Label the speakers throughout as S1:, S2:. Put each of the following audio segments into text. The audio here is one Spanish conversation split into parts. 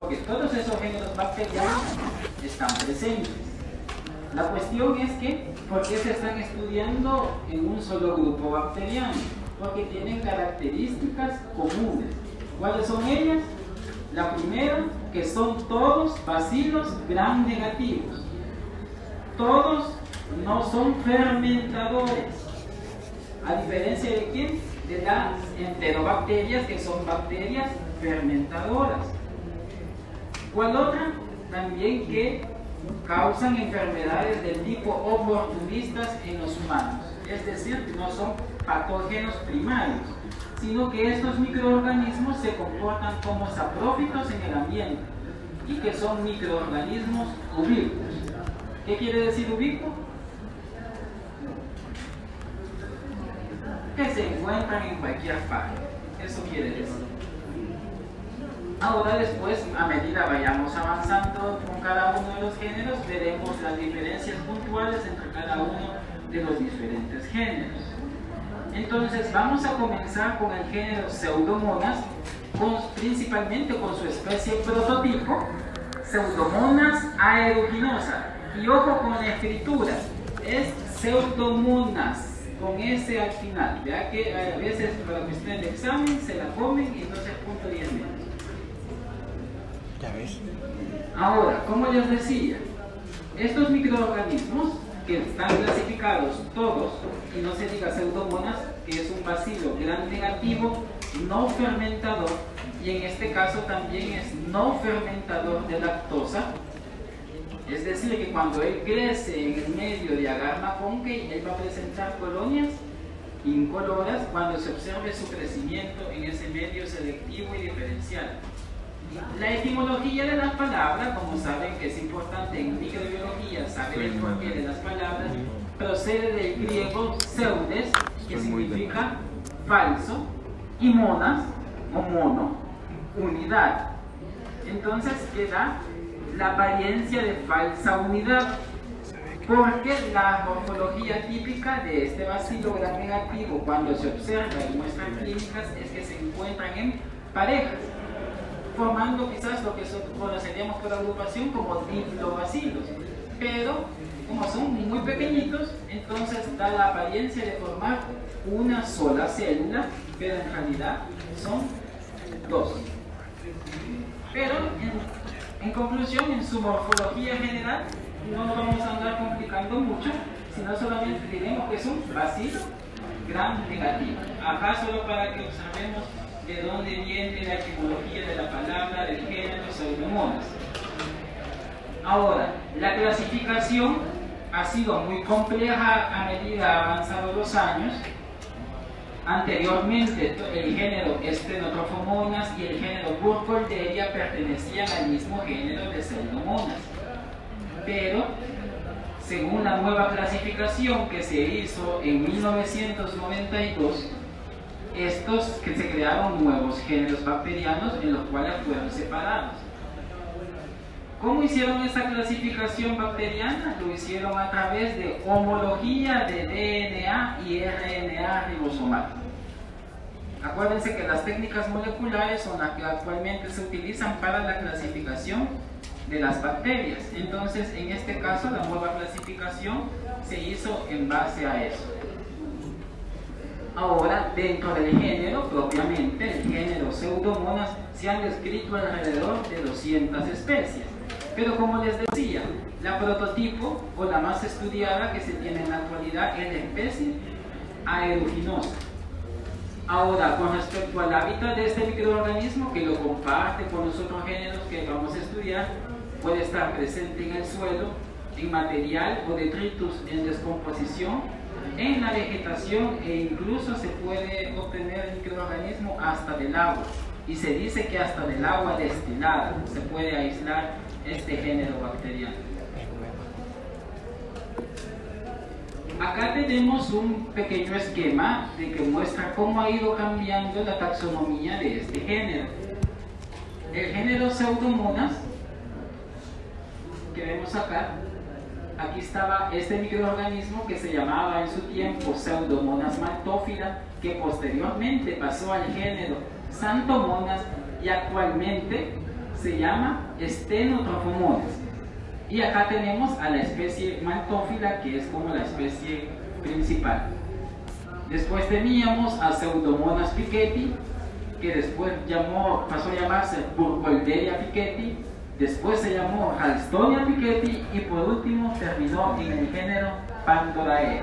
S1: porque todos esos géneros bacterianos están presentes. La cuestión es que, ¿por qué se están estudiando en un solo grupo bacteriano? Porque tienen características comunes. ¿Cuáles son ellas? La primera, que son todos bacilos gram negativos. Todos no son fermentadores. ¿A diferencia de quién? De las enterobacterias, que son bacterias fermentadoras. ¿Cuál otra? También que causan enfermedades del tipo oportunistas en los humanos. Es decir, que no son patógenos primarios, sino que estos microorganismos se comportan como saprófitos en el ambiente y que son microorganismos ubicuos. ¿Qué quiere decir ubicuo? Que se encuentran en cualquier parte. Eso quiere decir. Ahora después, a medida vayamos avanzando con cada uno de los géneros, veremos las diferencias puntuales entre cada uno de los diferentes géneros. Entonces vamos a comenzar con el género Pseudomonas, principalmente con su especie prototipo, Pseudomonas aeruginosa. Y ojo con la escritura, es Pseudomonas, con S al final. Vea que a veces para cuestiones de examen se la comen y entonces punto 10 menos.
S2: Ya ves.
S1: Ahora, como les decía, estos microorganismos que están clasificados todos, y no se diga Pseudomonas, que es un bacilo gram negativo no fermentador, y en este caso también es no fermentador de lactosa, es decir, que cuando él crece en el medio de agar maconque, él va a presentar colonias incoloras cuando se observe su crecimiento en ese medio selectivo y diferencial. La etimología de las palabras, como saben que es importante en microbiología saber el porqué de las palabras, procede del griego pseudes, que significa falso, y monas, o mono, unidad. Entonces queda la apariencia de falsa unidad, porque la morfología típica de este bacilo gram negativo, cuando se observa en muestras clínicas, es que se encuentran en parejas, formando quizás lo que conoceríamos por agrupación como diplobacilos, pero como son muy pequeñitos, entonces da la apariencia de formar una sola célula, pero en realidad son dos. Pero en conclusión, en su morfología general, no nos vamos a andar complicando mucho, sino solamente diremos que es un bacilo gram negativo. Acá solo para que observemos de dónde viene la etimología de la palabra del género Pseudomonas. Ahora, la clasificación ha sido muy compleja a medida avanzados los años. Anteriormente, el género Stenotrophomonas y el género Burkholderia pertenecían al mismo género de Pseudomonas. Pero, según la nueva clasificación que se hizo en 1992, estos que se crearon nuevos géneros bacterianos en los cuales fueron separados. ¿Cómo hicieron esa clasificación bacteriana? Lo hicieron a través de homología de DNA y RNA ribosomal. Acuérdense que las técnicas moleculares son las que actualmente se utilizan para la clasificación de las bacterias. Entonces, en este caso, la nueva clasificación se hizo en base a eso. Ahora, dentro del género, propiamente, el género Pseudomonas, se han descrito alrededor de 200 especies. Pero como les decía, la prototipo, o la más estudiada que se tiene en la actualidad, es la especie aeruginosa. Ahora, con respecto al hábitat de este microorganismo, que lo comparte con los otros géneros que vamos a estudiar, puede estar presente en el suelo, en material o detritus en descomposición, en la vegetación, e incluso se puede obtener el microorganismo hasta del agua, y se dice que hasta del agua destilada se puede aislar este género bacteriano. Acá tenemos un pequeño esquema de que muestra cómo ha ido cambiando la taxonomía de este género. El género Pseudomonas, que vemos acá, aquí estaba este microorganismo que se llamaba en su tiempo Pseudomonas maltófila, que posteriormente pasó al género Xanthomonas y actualmente se llama Stenotrophomonas. Y acá tenemos a la especie Maltophylla, que es como la especie principal. Después teníamos a Pseudomonas piqueti, que después pasó a llamarse Burkholderia piqueti, después se llamó Ralstonia piqueti y por último terminó en el género Pandoraea.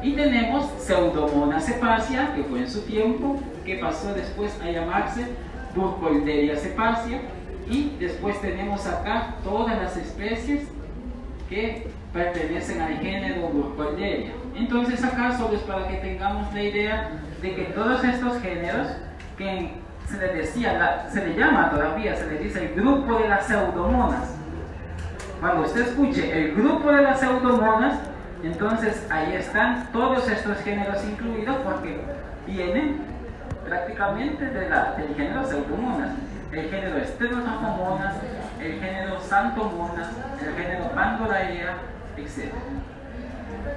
S1: Y tenemos Pseudomonas cepacia, que fue en su tiempo, que pasó después a llamarse Burkholderia cepacia, y después tenemos acá todas las especies que pertenecen al género Burkholderia. Entonces acá solo es para que tengamos la idea de que todos estos géneros, que se les decía, se le llama todavía, se le dice el grupo de las pseudomonas. Cuando usted escuche el grupo de las pseudomonas, entonces ahí están todos estos géneros incluidos, porque vienen prácticamente del género Pseudomonas. El género Stenotrophomonas, el género Xanthomonas, el género Pandoraea, etc.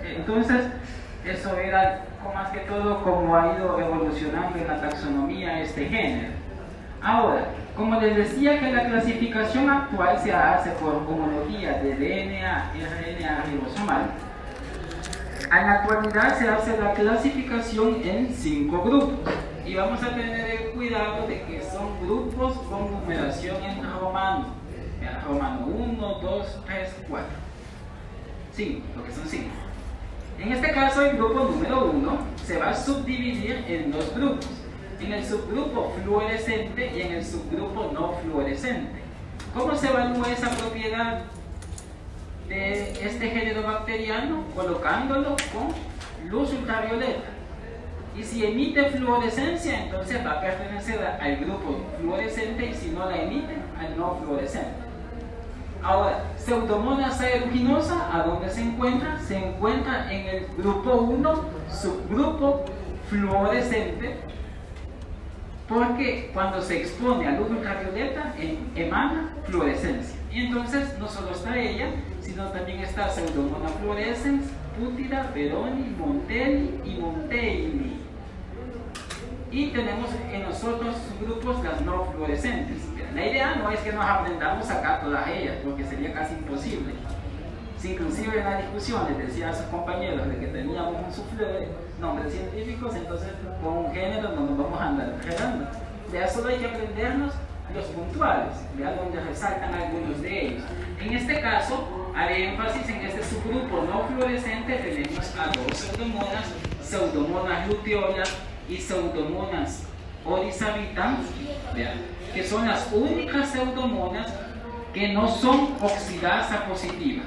S1: Entonces, eso era más que todo como ha ido evolucionando en la taxonomía este género. Ahora, como les decía que la clasificación actual se hace por homología de DNA, RNA ribosomal, en la actualidad se hace la clasificación en 5 grupos. Y vamos a tener el cuidado de que son grupos con numeración en romano. Romano 1, 2, 3, 4. 5, porque son 5. En este caso, el grupo número 1 se va a subdividir en 2 grupos. En el subgrupo fluorescente y en el subgrupo no fluorescente. ¿Cómo se evalúa esa propiedad de este género bacteriano? Colocándolo con luz ultravioleta. Y si emite fluorescencia, entonces va a pertenecer al grupo fluorescente, y si no la emite, al no fluorescente. Ahora, Pseudomonas aeruginosa, ¿a dónde se encuentra? Se encuentra en el grupo 1, subgrupo fluorescente, porque cuando se expone a luz ultravioleta, emana fluorescencia. Y entonces no solo está ella, sino también está Pseudomonas fluorescens, Pútida, Veroni, Montelli y Monteili. Y tenemos en los otros subgrupos las no fluorescentes. La idea no es que nos aprendamos acá todas ellas, porque sería casi imposible. Si inclusive en la discusión les decía a sus compañeros de que teníamos un soufflé de nombres científicos, entonces con un género no nos vamos a andar enredando. Ya solo hay que aprendernos los puntuales, ya donde resaltan algunos de ellos. En este caso, haré énfasis en este subgrupo no fluorescente. Tenemos a 2 pseudomonas, Pseudomonas luteola y Pseudomonas oryzabitans, que son las únicas pseudomonas que no son oxidasa positiva.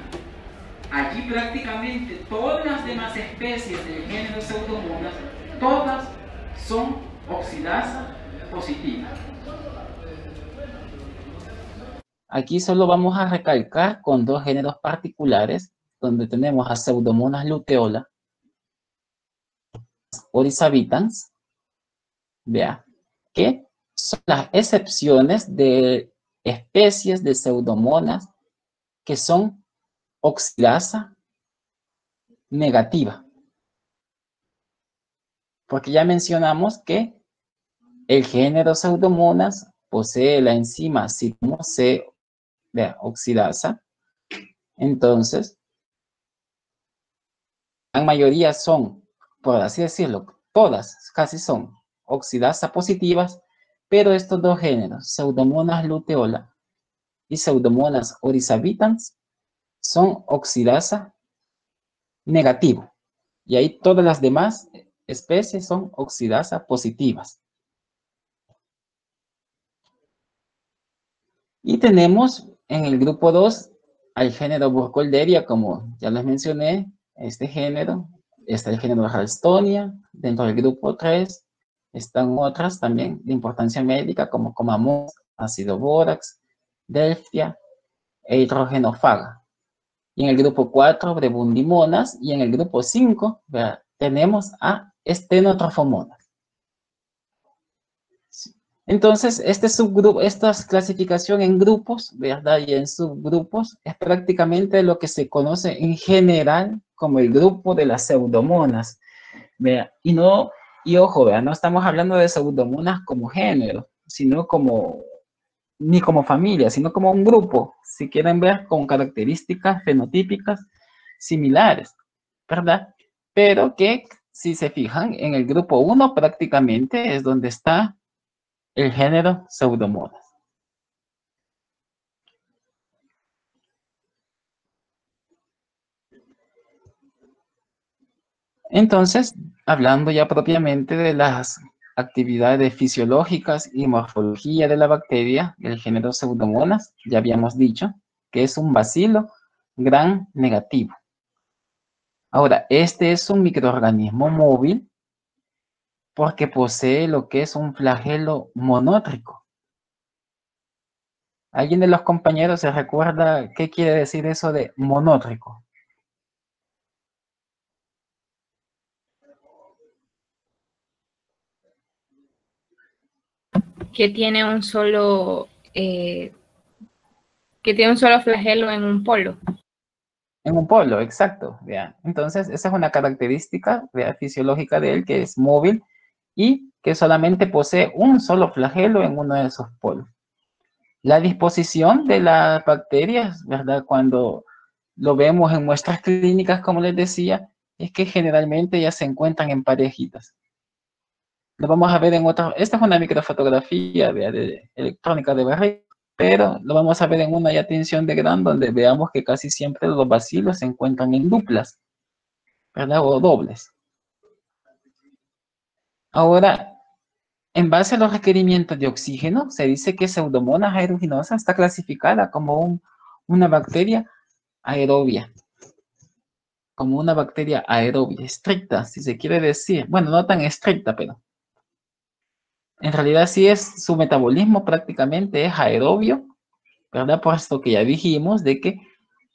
S1: Allí prácticamente todas las demás especies del género Pseudomonas, todas son oxidasa positiva. Aquí solo vamos a recalcar con 2 géneros particulares, donde tenemos a Pseudomonas luteola, oryzabitans, vea, que son las excepciones de especies de pseudomonas que son oxidasa negativa. Porque ya mencionamos que el género Pseudomonas posee la enzima citocromo-C oxidasa. Entonces, la mayoría son, por así decirlo, todas casi son oxidasa positivas, pero estos 2 géneros, Pseudomonas luteola y Pseudomonas oryzabitans, son oxidasa negativo. Y ahí todas las demás especies son oxidasa positivas. Y tenemos en el grupo 2 al género Burkholderia, como ya les mencioné, este género. Está el género Ralstonia. Dentro del grupo 3 están otras también de importancia médica, como Comamonas, Acidoborax, Delphia e Hydrogenofaga. Y en el grupo 4, Brebundimonas. Y en el grupo 5, tenemos a Stenotrophomonas. Entonces, este subgrupo, esta clasificación en grupos, ¿verdad? Y en subgrupos, es prácticamente lo que se conoce en general como el grupo de las pseudomonas. ¿Vea? Y ojo, ¿vea? No estamos hablando de pseudomonas como género, sino como ni como familia, sino como un grupo, si quieren ver, con características fenotípicas similares, ¿verdad? Pero que, si se fijan, en el grupo 1 prácticamente es donde está el género Pseudomonas. Entonces, hablando ya propiamente de las actividades fisiológicas y morfología de la bacteria, el género Pseudomonas, ya habíamos dicho que es un bacilo gran negativo. Ahora, este es un microorganismo móvil porque posee lo que es un flagelo monótrico. ¿Alguien de los compañeros se recuerda qué quiere decir eso de monótrico?
S3: Que tiene un solo flagelo en un polo.
S1: En un polo, exacto. ¿Vea? Entonces, esa es una característica, ¿vea?, fisiológica de él, que es móvil y que solamente posee un solo flagelo en uno de esos polos. La disposición de las bacterias, ¿verdad?, cuando lo vemos en muestras clínicas, como les decía, es que generalmente ya se encuentran en parejitas. Lo vamos a ver en otra. Esta es una microfotografía de electrónica de barril, pero lo vamos a ver en una ya tinción de Gram, donde veamos que casi siempre los bacilos se encuentran en duplas, ¿verdad?, o dobles. Ahora, en base a los requerimientos de oxígeno, se dice que Pseudomonas aeruginosa está clasificada como una bacteria aerobia. Como una bacteria aerobia, estricta, si se quiere decir. Bueno, no tan estricta, pero en realidad sí es, su metabolismo prácticamente es aerobio, ¿verdad? Puesto que ya dijimos de que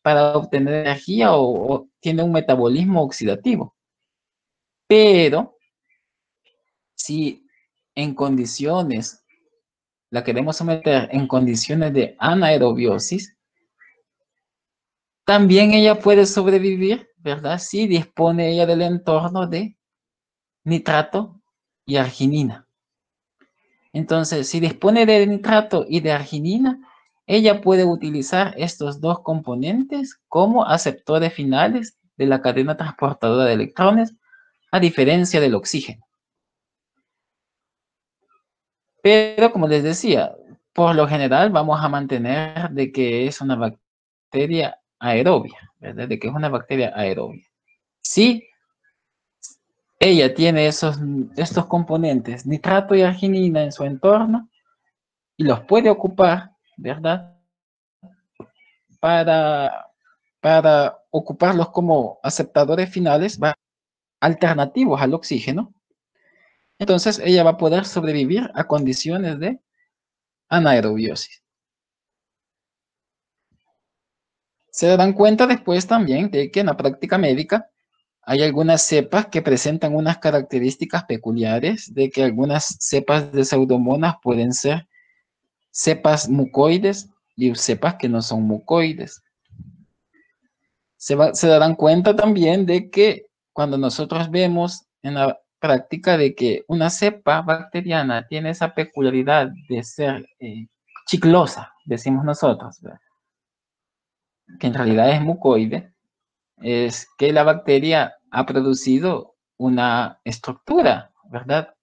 S1: para obtener energía o tiene un metabolismo oxidativo. Pero si en condiciones, la queremos someter en condiciones de anaerobiosis, también ella puede sobrevivir, ¿verdad? Si dispone ella del entorno de nitrato y arginina. Entonces, si dispone de nitrato y de arginina, ella puede utilizar estos dos componentes como aceptores finales de la cadena transportadora de electrones, a diferencia del oxígeno. Pero, como les decía, por lo general vamos a mantener de que es una bacteria aerobia, ¿verdad? De que es una bacteria aerobia. Si ella tiene estos componentes, nitrato y arginina, en su entorno, y los puede ocupar, ¿verdad?, para ocuparlos como aceptadores finales alternativos al oxígeno, entonces ella va a poder sobrevivir a condiciones de anaerobiosis. Se darán cuenta después también de que en la práctica médica hay algunas cepas que presentan unas características peculiares, de que algunas cepas de Pseudomonas pueden ser cepas mucoides y cepas que no son mucoides. Se darán cuenta también de que cuando nosotros vemos en la práctica de que una cepa bacteriana tiene esa peculiaridad de ser chiclosa, decimos nosotros, ¿verdad?, que en realidad es mucoide, es que la bacteria ha producido una estructura, ¿verdad?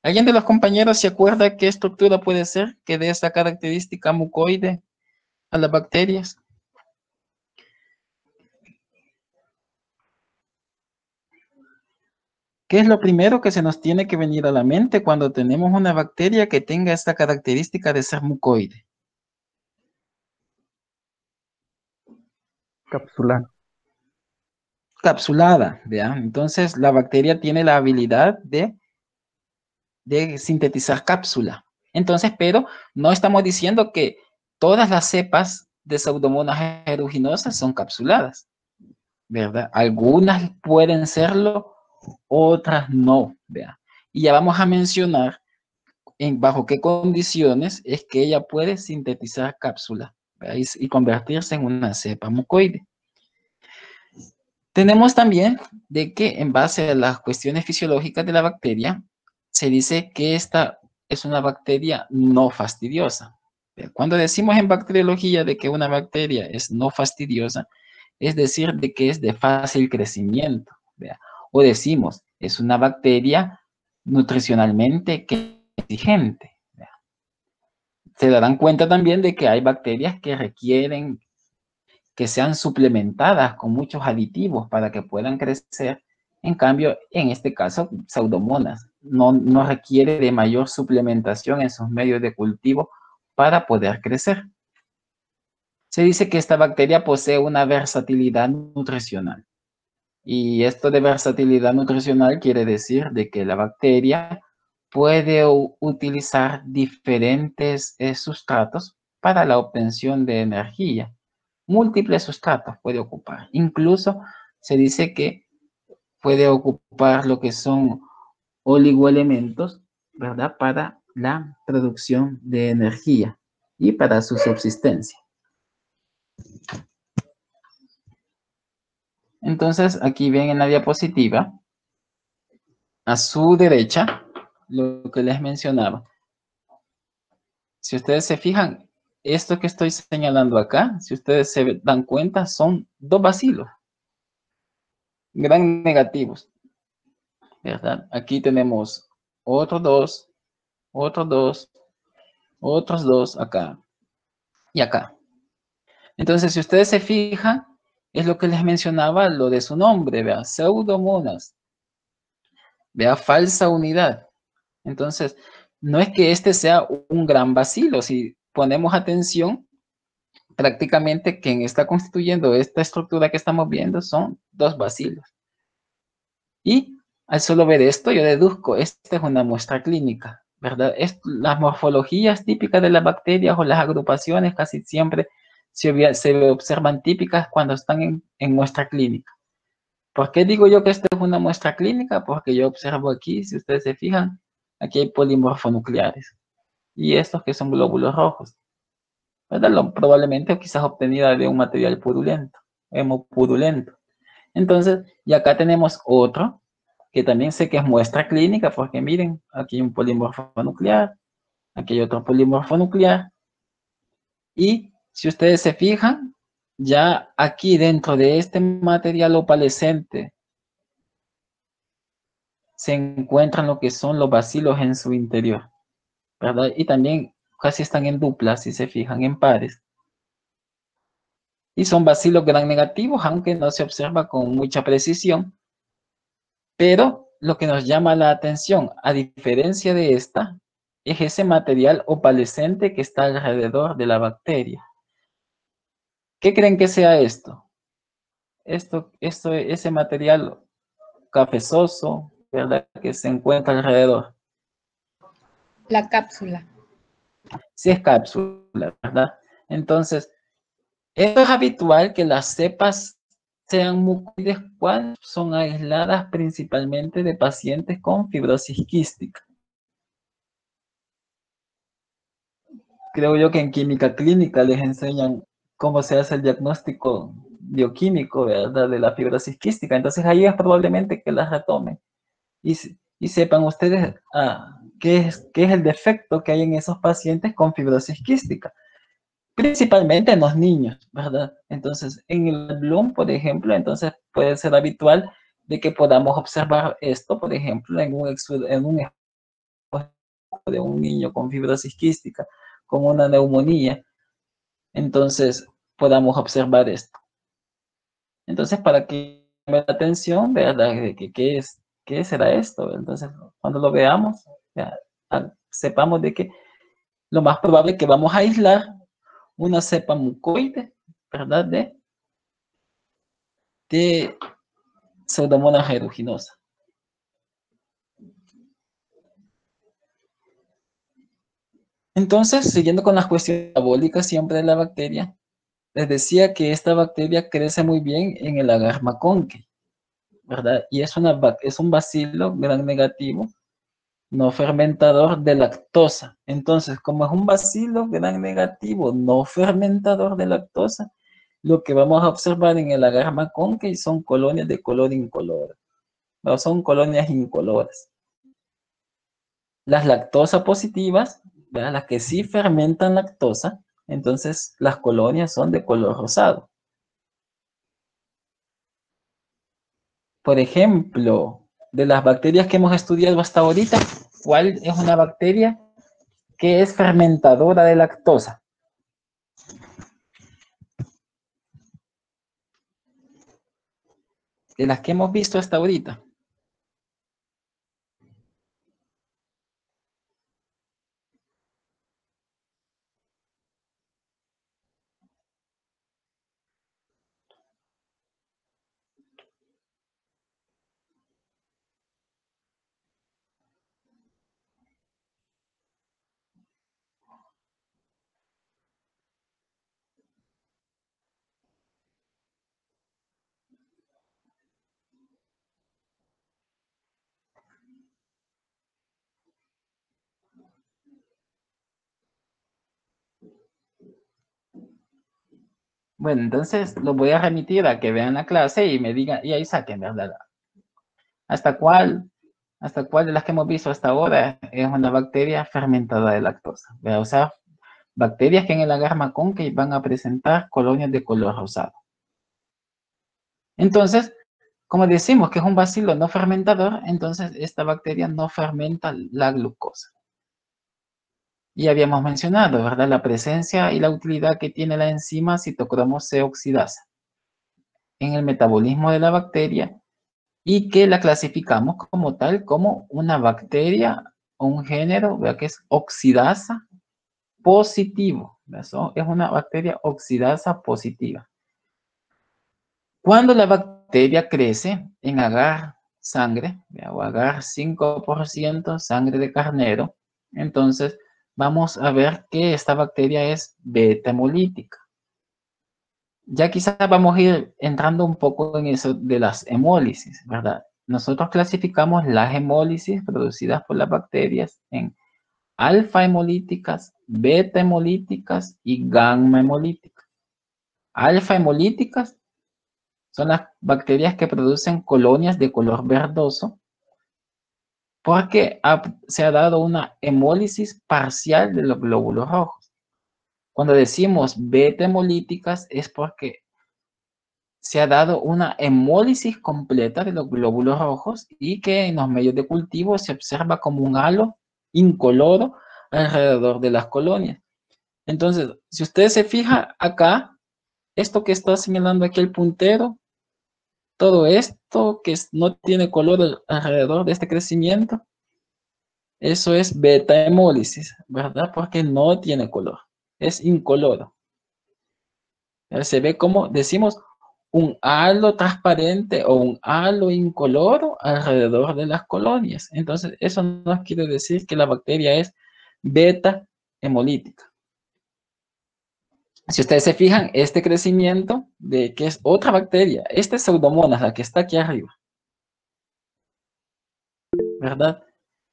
S1: ¿Alguien de los compañeros se acuerda qué estructura puede ser que dé esa característica mucoide a las bacterias? ¿Qué es lo primero que se nos tiene que venir a la mente cuando tenemos una bacteria que tenga esta característica de ser mucoide?
S2: Capsular.
S1: Capsulada, ¿ya? Entonces, la bacteria tiene la habilidad de sintetizar cápsula. Entonces, pero no estamos diciendo que todas las cepas de Pseudomonas aeruginosas son capsuladas, ¿verdad? Algunas pueden serlo, otras no, ¿verdad? Y ya vamos a mencionar bajo qué condiciones es que ella puede sintetizar cápsula, ¿verdad?, y convertirse en una cepa mucoide. Tenemos también de que en base a las cuestiones fisiológicas de la bacteria, se dice que esta es una bacteria no fastidiosa.
S4: Cuando decimos en bacteriología de que una bacteria es no fastidiosa, es decir, de que es de fácil crecimiento. ¿Vea? O decimos, es una bacteria nutricionalmente exigente. ¿Vea? Se darán cuenta también de que hay bacterias que requieren que sean suplementadas con muchos aditivos para que puedan crecer. En cambio, en este caso, Pseudomonas no requiere de mayor suplementación en sus medios de cultivo para poder crecer. Se dice que esta bacteria posee una versatilidad nutricional. Y esto de versatilidad nutricional quiere decir de que la bacteria puede utilizar diferentes sustratos para la obtención de energía. Múltiples sustratos puede ocupar. Incluso se dice que puede ocupar lo que son oligoelementos, ¿verdad? Para la producción de energía y para su subsistencia. Entonces, aquí ven en la diapositiva, a su derecha, lo que les mencionaba. Si ustedes se fijan, esto que estoy señalando acá, si ustedes se dan cuenta, son dos bacilos gran negativos, ¿verdad? Aquí tenemos otros dos, otros dos acá y acá. Entonces, si ustedes se fijan, es lo que les mencionaba, lo de su nombre, vea, Pseudomonas, vea, falsa unidad. Entonces, no es que este sea un gran bacilo, si ponemos atención, prácticamente quien está constituyendo esta estructura que estamos viendo son dos bacilos. Y al solo ver esto, yo deduzco, esta es una muestra clínica, ¿verdad? Las morfologías típicas de las bacterias o las agrupaciones casi siempre se observan típicas cuando están en muestra clínica. ¿Por qué digo yo que esta es una muestra clínica? Porque yo observo aquí, si ustedes se fijan, aquí hay polimorfonucleares. Y estos que son glóbulos rojos, ¿verdad? Probablemente o quizás obtenida de un material purulento, hemopurulento. Entonces, y acá tenemos otro, que también sé que es muestra clínica, porque miren, aquí hay un polimorfonuclear, aquí hay otro polimorfonuclear, y si ustedes se fijan, ya aquí dentro de este material opalescente se encuentran lo que son los bacilos en su interior, ¿verdad? Y también casi están en duplas, si se fijan, en pares. Y son bacilos gran negativos, aunque no se observa con mucha precisión. Pero lo que nos llama la atención, a diferencia de esta, es ese material opalescente que está alrededor de la bacteria. ¿Qué creen que sea esto? Ese material cafezoso, ¿verdad? Que se encuentra alrededor.
S3: La cápsula.
S4: Sí, es cápsula, ¿verdad? Entonces, esto es habitual que las cepas sean mucoides cuando son aisladas principalmente de pacientes con fibrosis quística. Creo yo que en química clínica les enseñan cómo se hace el diagnóstico bioquímico, ¿verdad? De la fibrosis quística. Entonces ahí es probablemente que las retomen y sepan ustedes qué es el defecto que hay en esos pacientes con fibrosis quística. Principalmente en los niños, ¿verdad? Entonces, en el Bloom, por ejemplo, entonces puede ser habitual de que podamos observar esto, por ejemplo, en un de un niño con fibrosis quística, con una neumonía, entonces podamos observar esto. Entonces, para que me la atención, ¿verdad? ¿Qué será esto? Entonces, cuando lo veamos, ya, sepamos de que lo más probable es que vamos a aislar una cepa mucoide, ¿verdad? De Pseudomonas aeruginosa. Entonces, siguiendo con las cuestiones metabólicas siempre de la bacteria, les decía que esta bacteria crece muy bien en el agar Maconque, ¿verdad? Y es un bacilo gran negativo, no fermentador de lactosa. Entonces, como es un bacilo gran negativo, no fermentador de lactosa, lo que vamos a observar en el agar Maconque son colonias de color incoloro. No, son colonias incoloras. Las lactosa positivas ¿verdad? Las que sí fermentan lactosa, entonces las colonias son de color rosado. Por ejemplo, de las bacterias que hemos estudiado hasta ahorita, ¿cuál es una bacteria que es fermentadora de lactosa? De las que hemos visto hasta ahorita. Bueno, entonces los voy a remitir a que vean la clase y me digan, y ahí saquen, ¿verdad? ¿Hasta cuál de las que hemos visto hasta ahora es una bacteria fermentada de lactosa? O sea, bacterias que en el agar Macaulay van a presentar colonias de color rosado. Entonces, como decimos que es un bacilo no fermentador, entonces esta bacteria no fermenta la glucosa. Y habíamos mencionado, ¿verdad? La presencia y la utilidad que tiene la enzima citocromo C oxidasa en el metabolismo de la bacteria y que la clasificamos como tal, como una bacteria o un género, ¿verdad? Que es oxidasa positivo. Eso es una bacteria oxidasa positiva. Cuando la bacteria crece en agar sangre, o agar 5% sangre de carnero, entonces vamos a ver que esta bacteria es beta hemolítica. Ya quizás vamos a ir entrando un poco en eso de las hemólisis, ¿verdad? Nosotros clasificamos las hemólisis producidas por las bacterias en alfa hemolíticas, beta hemolíticas y gamma hemolíticas. Alfa hemolíticas son las bacterias que producen colonias de color verdoso porque se ha dado una hemólisis parcial de los glóbulos rojos. Cuando decimos beta hemolíticas es porque se ha dado una hemólisis completa de los glóbulos rojos y que en los medios de cultivo se observa como un halo incoloro alrededor de las colonias. Entonces, si ustedes se fijan acá, esto que está señalando aquí el puntero, todo esto que no tiene color alrededor de este crecimiento, eso es beta hemólisis, ¿verdad? Porque no tiene color, es incoloro. Se ve como decimos un halo transparente o un halo incoloro alrededor de las colonias. Entonces, eso no quiere decir que la bacteria es beta hemolítica. Si ustedes se fijan, este crecimiento de que es otra bacteria, esta es Pseudomonas, la que está aquí arriba, ¿verdad?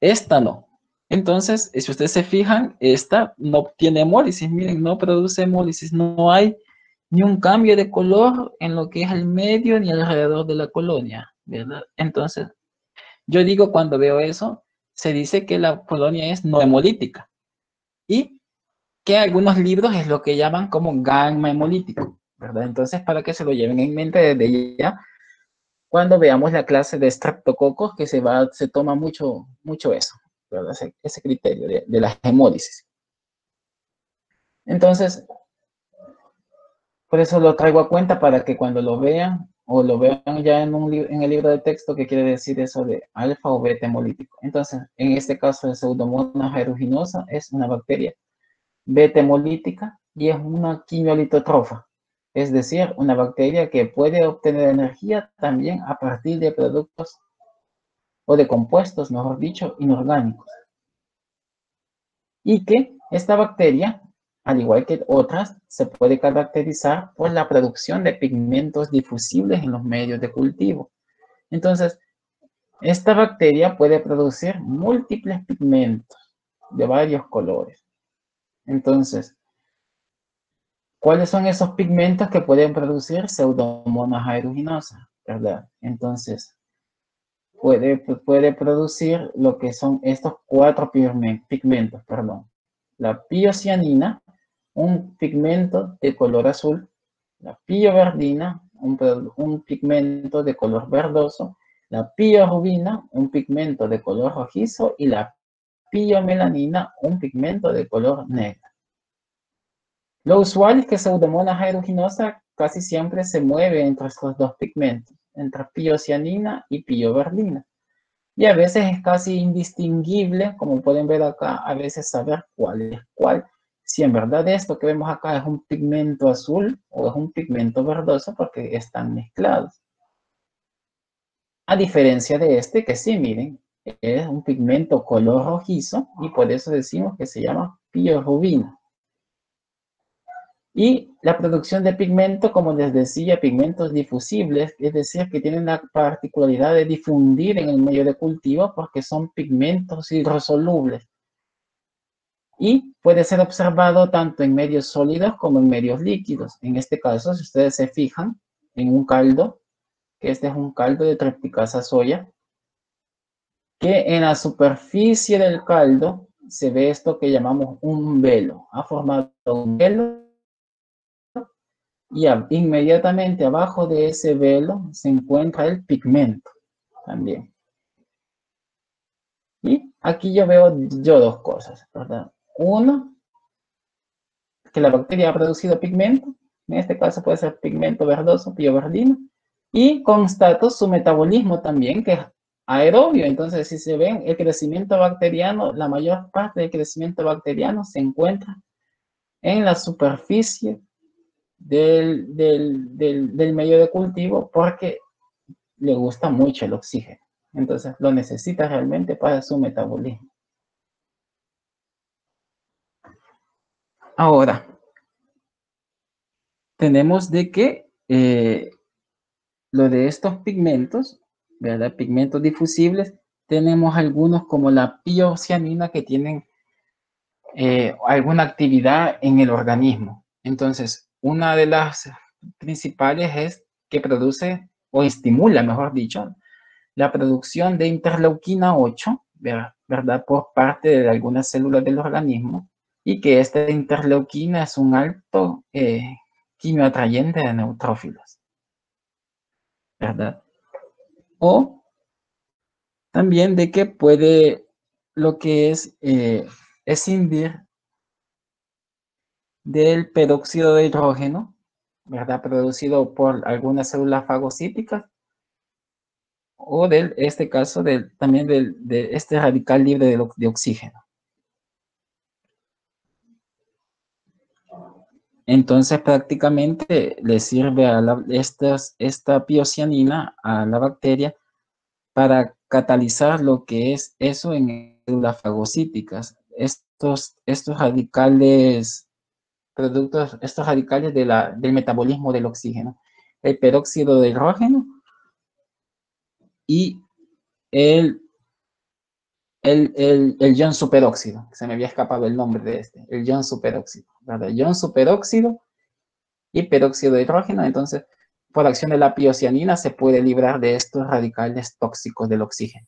S4: Esta no. Entonces, si ustedes se fijan, esta no tiene hemólisis, miren, no produce hemólisis, no hay ni un cambio de color en lo que es el medio ni alrededor de la colonia, ¿verdad? Entonces, yo digo cuando veo eso, se dice que la colonia es no hemolítica y que algunos libros es lo que llaman como gamma hemolítico, ¿verdad? Entonces, para que se lo lleven en mente desde ya, cuando veamos la clase de estreptococos, que se toma mucho eso, ¿verdad? Ese criterio de la hemólisis. Entonces, por eso lo traigo a cuenta para que cuando lo vean o lo vean ya en el libro de texto que quiere decir eso de alfa o beta hemolítico. Entonces, en este caso de Pseudomonas aeruginosa es una bacteria beta hemolítica y es una quimiolitotrofa, es decir, una bacteria que puede obtener energía también a partir de productos o de compuestos, mejor dicho, inorgánicos. Y que esta bacteria, al igual que otras, se puede caracterizar por la producción de pigmentos difusibles en los medios de cultivo. Entonces, esta bacteria puede producir múltiples pigmentos de varios colores. Entonces, ¿cuáles son esos pigmentos que pueden producir Pseudomonas aeruginosa? ¿Verdad? Entonces, puede producir lo que son estos 4 pigmentos, perdón. la piocianina, un pigmento de color azul, la pioverdina, un pigmento de color verdoso, la piorubina, un pigmento de color rojizo, y la piomelanina, un pigmento de color negro. Lo usual es que Pseudomonas aeruginosa casi siempre se mueve entre estos dos pigmentos, entre piocianina y pioverdina. Y a veces es casi indistinguible, como pueden ver acá, a veces saber cuál es cuál. Si en verdad esto que vemos acá es un pigmento azul o es un pigmento verdoso, porque están mezclados. A diferencia de este, que sí, miren, es un pigmento color rojizo y por eso decimos que se llama piorubina. Y la producción de pigmento, como les decía, pigmentos difusibles, es decir, que tienen la particularidad de difundir en el medio de cultivo porque son pigmentos hidrosolubles. Y puede ser observado tanto en medios sólidos como en medios líquidos. En este caso, si ustedes se fijan en un caldo, que este es un caldo de tripticasa soya, que en la superficie del caldo se ve esto que llamamos un velo. Ha formado un velo y inmediatamente abajo de ese velo se encuentra el pigmento también. Y aquí yo veo dos cosas, ¿verdad? Uno, que la bacteria ha producido pigmento, en este caso puede ser pigmento verdoso, pioverdino, y constato su metabolismo también, que es aerobio. Entonces, si se ven, el crecimiento bacteriano, la mayor parte del crecimiento bacteriano se encuentra en la superficie del medio de cultivo porque le gusta mucho el oxígeno. Entonces, lo necesita realmente para su metabolismo. Ahora, tenemos de que lo de estos pigmentos, ¿verdad? Pigmentos difusibles, tenemos algunos como la piocianina que tienen alguna actividad en el organismo. Entonces, una de las principales es que produce o estimula, mejor dicho, la producción de interleuquina 8, ¿verdad? Por parte de algunas células del organismo, y que esta interleuquina es un alto quimioatrayente de neutrófilos, ¿verdad? O también de que puede lo que es escindir del peróxido de hidrógeno, ¿verdad? Producido por algunas células fagocíticas, o de este caso también de este radical libre de oxígeno. Entonces prácticamente le sirve a esta piocianina a la bacteria para catalizar lo que es eso en células fagocíticas. Estos radicales, estos radicales del metabolismo del oxígeno, el peróxido de hidrógeno y el ion superóxido, se me había escapado el nombre de el ion superóxido, ¿verdad? Ion superóxido y peróxido de hidrógeno. Entonces, por acción de la piocianina se puede librar de estos radicales tóxicos del oxígeno.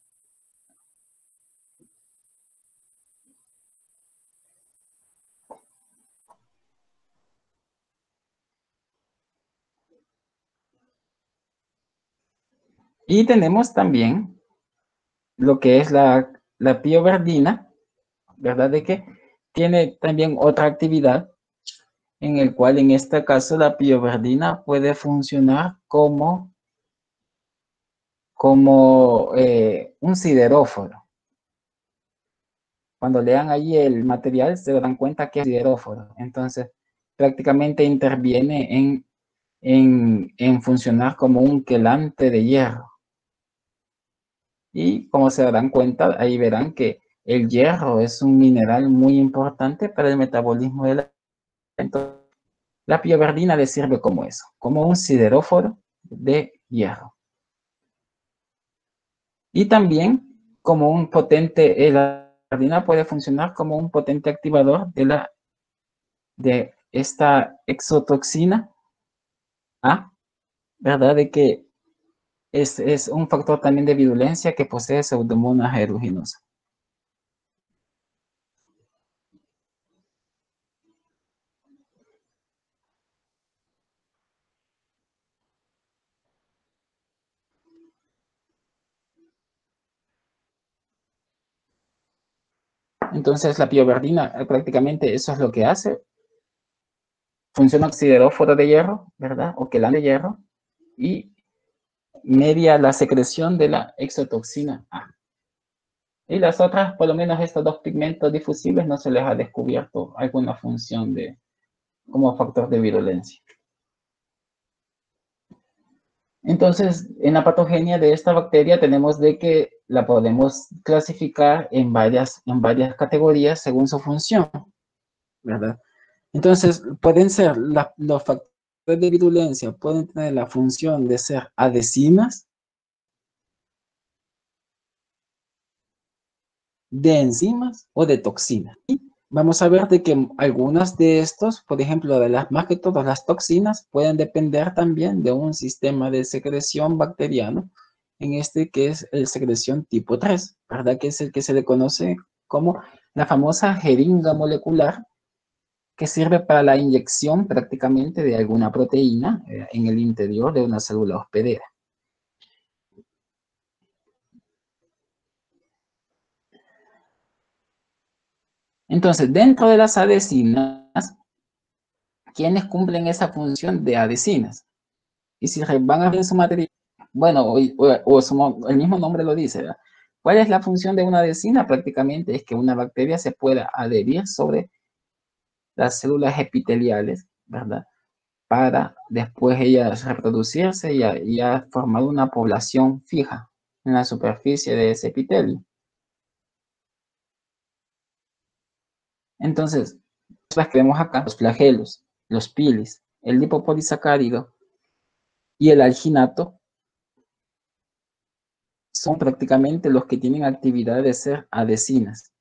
S4: Y tenemos también lo que es la pioverdina, ¿verdad? De que tiene también otra actividad en el cual en este caso la pioverdina puede funcionar como un sideróforo. Cuando lean allí el material se darán cuenta que es sideróforo. Entonces prácticamente interviene en funcionar como un quelante de hierro. Y como se darán cuenta, ahí verán que el hierro es un mineral muy importante para el metabolismo de la... Entonces, la pioverdina le sirve como eso, como un sideróforo de hierro. Y también como un potente, la pioverdina puede funcionar como un potente activador de esta exotoxina A, ¿verdad? De que es un factor también de virulencia que posee Pseudomonas aeruginosa. Entonces la pioverdina prácticamente eso es lo que hace. Función oxidóforo de hierro, ¿verdad? O quelante de hierro. Y media la secreción de la exotoxina A. Y las otras, por lo menos estos dos pigmentos difusibles, no se les ha descubierto alguna función como factor de virulencia. Entonces, en la patogenia de esta bacteria tenemos de que la podemos clasificar en varias categorías según su función, ¿verdad? Entonces, pueden ser los factores de virulencia, pueden tener la función de ser adhesinas, de enzimas o de toxinas. Y vamos a ver de que algunas de estos, por ejemplo, más que todas las toxinas, pueden depender también de un sistema de secreción bacteriano, en este que es el secreción tipo 3, ¿verdad? Que es el que se le conoce como la famosa jeringa molecular, que sirve para la inyección prácticamente de alguna proteína en el interior de una célula hospedera. Entonces, dentro de las adhesinas, ¿quiénes cumplen esa función de adhesinas? Y si van a ver su material, bueno, el mismo nombre lo dice, ¿verdad? ¿Cuál es la función de una adhesina? Prácticamente es que una bacteria se pueda adherir sobre las células epiteliales, ¿verdad? Para después ellas reproducirse y a formar una población fija en la superficie de ese epitelio. Entonces, las que vemos acá, los flagelos, los pilis, el lipopolisacárido y el alginato, son prácticamente los que tienen actividad de ser adhesinas.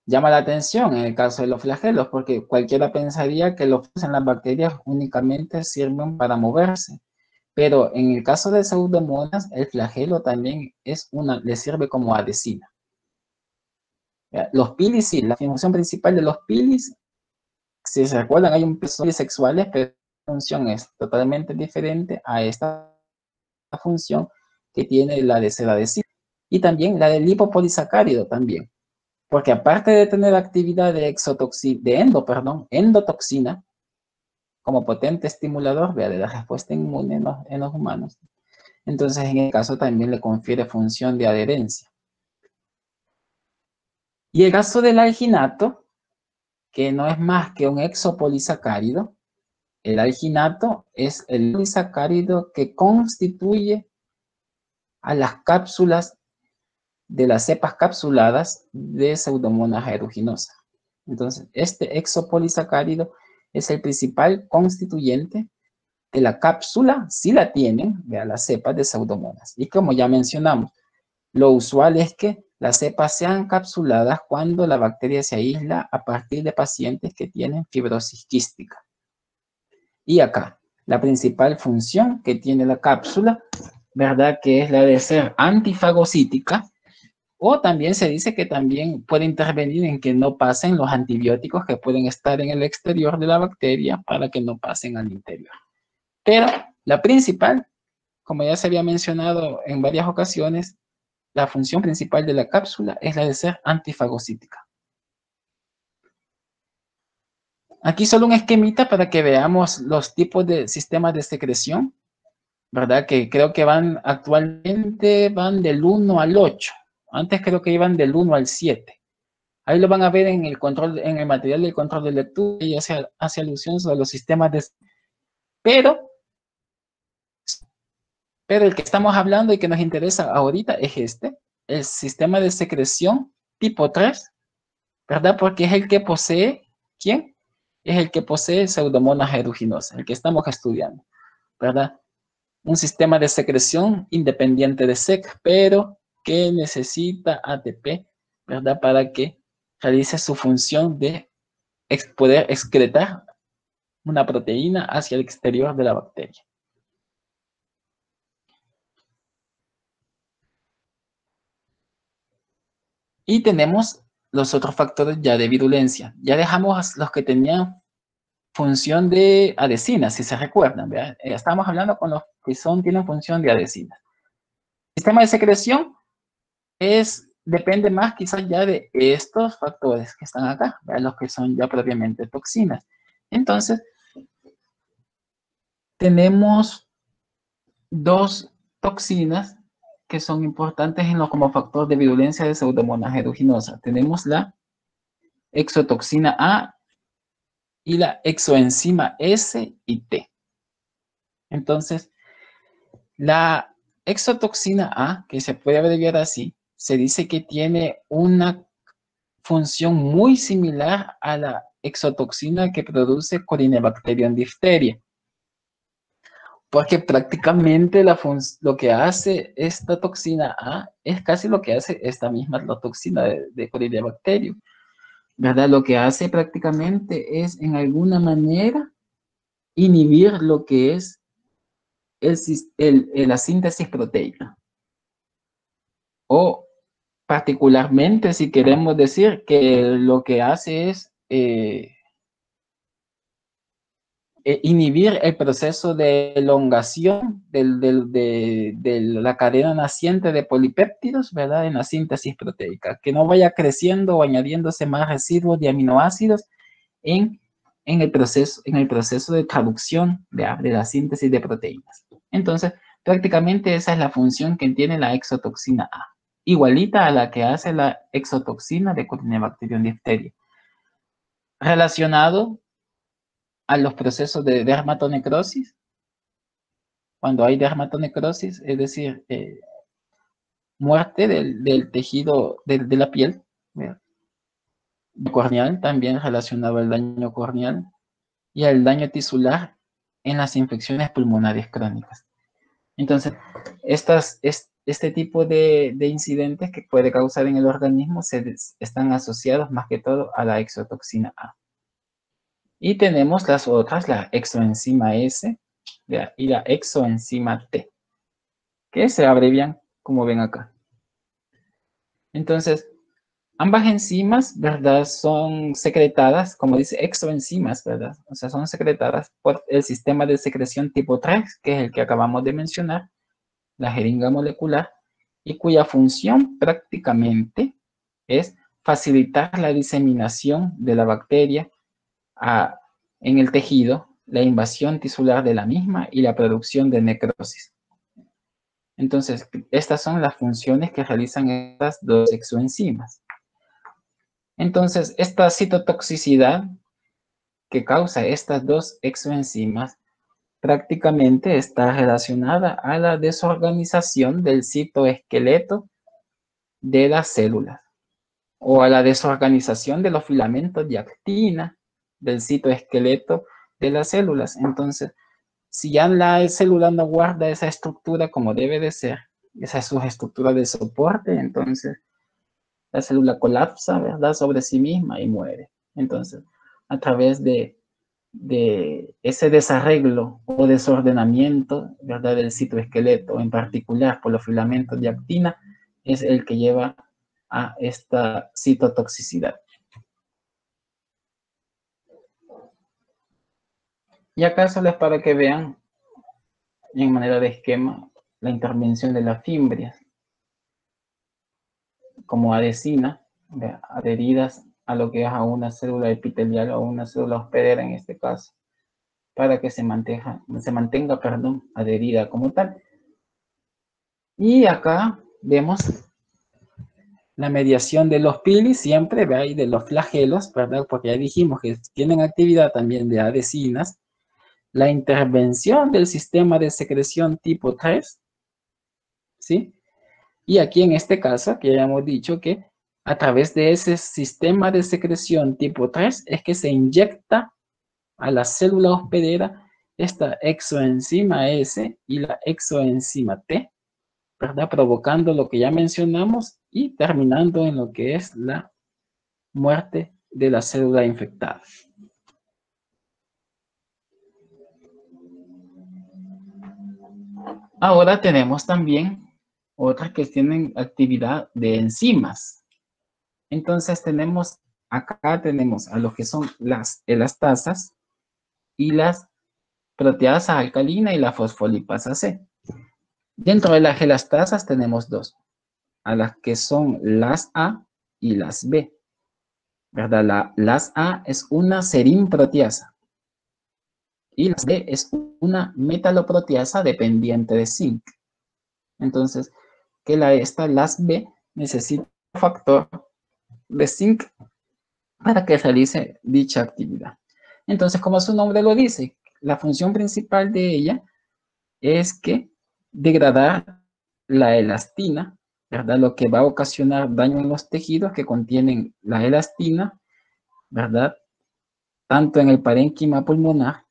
S4: Llama la atención en el caso de los flagelos, porque cualquiera pensaría que los en las bacterias únicamente sirven para moverse. Pero en el caso de Pseudomonas, el flagelo también le sirve como adhesina. Los pilis, sí, la función principal de los pilis, si se recuerdan, hay un pilis sexuales, pero la función es totalmente diferente a esta función que tiene la de ser adhesiva. Y también la del lipopolisacárido también. Porque aparte de tener actividad de endotoxina, como potente estimulador de la respuesta inmune en los humanos, entonces en el caso también le confiere función de adherencia. Y el caso del alginato, que no es más que un exopolisacárido, el alginato es el polisacárido que constituye a las cápsulas de las cepas capsuladas de Pseudomonas aeruginosa. Entonces, este exopolisacárido es el principal constituyente de la cápsula, si la tienen, de las cepas de Pseudomonas. Y como ya mencionamos, lo usual es que las cepas sean capsuladas cuando la bacteria se aísla a partir de pacientes que tienen fibrosis quística. Y acá, la principal función que tiene la cápsula, ¿verdad? Que es la de ser antifagocítica, o también se dice que también puede intervenir en que no pasen los antibióticos que pueden estar en el exterior de la bacteria para que no pasen al interior. Pero la principal, como ya se había mencionado en varias ocasiones, la función principal de la cápsula es la de ser antifagocítica. Aquí solo un esquemita para que veamos los tipos de sistemas de secreción, ¿verdad? Que creo que actualmente van del 1 al 8. Antes creo que iban del 1 al 7. Ahí lo van a ver en el material del control de lectura y hace alusión sobre los sistemas de... Pero el que estamos hablando y que nos interesa ahorita es el sistema de secreción tipo 3, ¿verdad? Porque es el que posee, ¿quién? Es el que posee Pseudomonas aeruginosa, el que estamos estudiando, ¿verdad? Un sistema de secreción independiente de SEC, pero que necesita ATP, ¿verdad? Para que realice su función de poder excretar una proteína hacia el exterior de la bacteria. Y tenemos los otros factores ya de virulencia. Ya dejamos los que tenían función de adhesina, si se recuerdan, ¿verdad? Estamos hablando con los que tienen función de adhesina. El sistema de secreción es depende más quizás ya de estos factores que están acá, ¿verdad? Los que son ya propiamente toxinas. Entonces, tenemos dos toxinas que son importantes como factor de virulencia de Pseudomonas aeruginosa. Tenemos la exotoxina A y la exoenzima S y T. Entonces, la exotoxina A, que se puede abreviar así, se dice que tiene una función muy similar a la exotoxina que produce Corynebacterium diphtheria. Porque prácticamente lo que hace esta toxina A es casi lo que hace esta misma la toxina de Corynebacterium, ¿verdad? Lo que hace prácticamente es, en alguna manera, inhibir lo que es la síntesis proteica. O particularmente, si queremos decir que lo que hace es inhibir el proceso de elongación de la cadena naciente de polipéptidos, ¿verdad? En la síntesis proteica, que no vaya creciendo o añadiéndose más residuos de aminoácidos en el proceso de traducción de la síntesis de proteínas. Entonces, prácticamente esa es la función que tiene la exotoxina A, igualita a la que hace la exotoxina de Corynebacterium diphtheria. Relacionado a los procesos de dermatonecrosis, cuando hay dermatonecrosis, es decir, muerte del tejido de la piel, ¿verdad? Corneal, también relacionado al daño corneal y al daño tisular en las infecciones pulmonares crónicas. Entonces, este tipo de incidentes que puede causar en el organismo están asociados más que todo a la exotoxina A. Y tenemos las otras, la exoenzima S y la exoenzima T, que se abrevian como ven acá. Entonces, ambas enzimas, ¿verdad? Son secretadas, como dice, exoenzimas, ¿verdad? O sea, son secretadas por el sistema de secreción tipo 3, que es el que acabamos de mencionar, la jeringa molecular, y cuya función prácticamente es facilitar la diseminación de la bacteria en el tejido, la invasión tisular de la misma y la producción de necrosis. Entonces, estas son las funciones que realizan estas dos exoenzimas. Entonces, esta citotoxicidad que causa estas dos exoenzimas prácticamente está relacionada a la desorganización del citoesqueleto de las células o a la desorganización de los filamentos de actina del citoesqueleto de las células. Entonces, si ya la célula no guarda esa estructura como debe de ser, esa es su estructura de soporte, entonces la célula colapsa, ¿verdad?, sobre sí misma y muere. Entonces, a través de ese desarreglo o desordenamiento, ¿verdad?, del citoesqueleto, en particular por los filamentos de actina, es el que lleva a esta citotoxicidad. Y acá solo es para que vean, en manera de esquema, la intervención de las fimbrias como adhesina, adheridas a lo que es a una célula epitelial o una célula hospedera en este caso, para que se mantenga, adherida como tal. Y acá vemos la mediación de los pili siempre, ¿verdad? Y de los flagelos, ¿verdad? Porque ya dijimos que tienen actividad también de adhesinas. La intervención del sistema de secreción tipo 3, ¿sí? Y aquí en este caso, que ya hemos dicho que a través de ese sistema de secreción tipo 3 es que se inyecta a la célula hospedera esta exoenzima S y la exoenzima T, ¿verdad? Provocando lo que ya mencionamos y terminando en lo que es la muerte de la célula infectada. Ahora tenemos también otras que tienen actividad de enzimas. Entonces acá tenemos a lo que son las elastasas y las proteasas alcalina y la fosfolipasa C. Dentro de las elastasas tenemos dos. a las que son las A y las B, ¿verdad? Las A es una serin-proteasa y las B es una metaloproteasa dependiente de zinc. Entonces, las B necesita un factor de zinc para que realice dicha actividad. Entonces, como su nombre lo dice, la función principal de ella es que degradar la elastina, ¿verdad? Lo que va a ocasionar daño en los tejidos que contienen la elastina, ¿verdad? Tanto en el parénquima pulmonar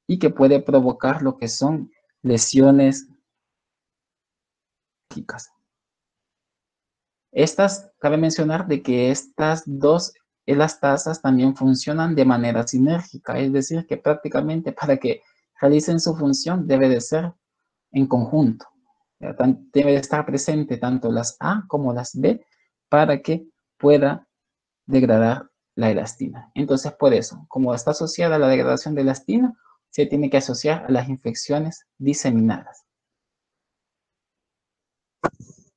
S4: y que puede provocar lo que son lesiones químicas. Cabe mencionar de que estas dos elastasas también funcionan de manera sinérgica, es decir, que prácticamente para que realicen su función debe de ser en conjunto. Debe de estar presente tanto las A como las B para que pueda degradar la elastina. Entonces, por eso, como está asociada a la degradación de elastina, se tiene que asociar a las infecciones diseminadas.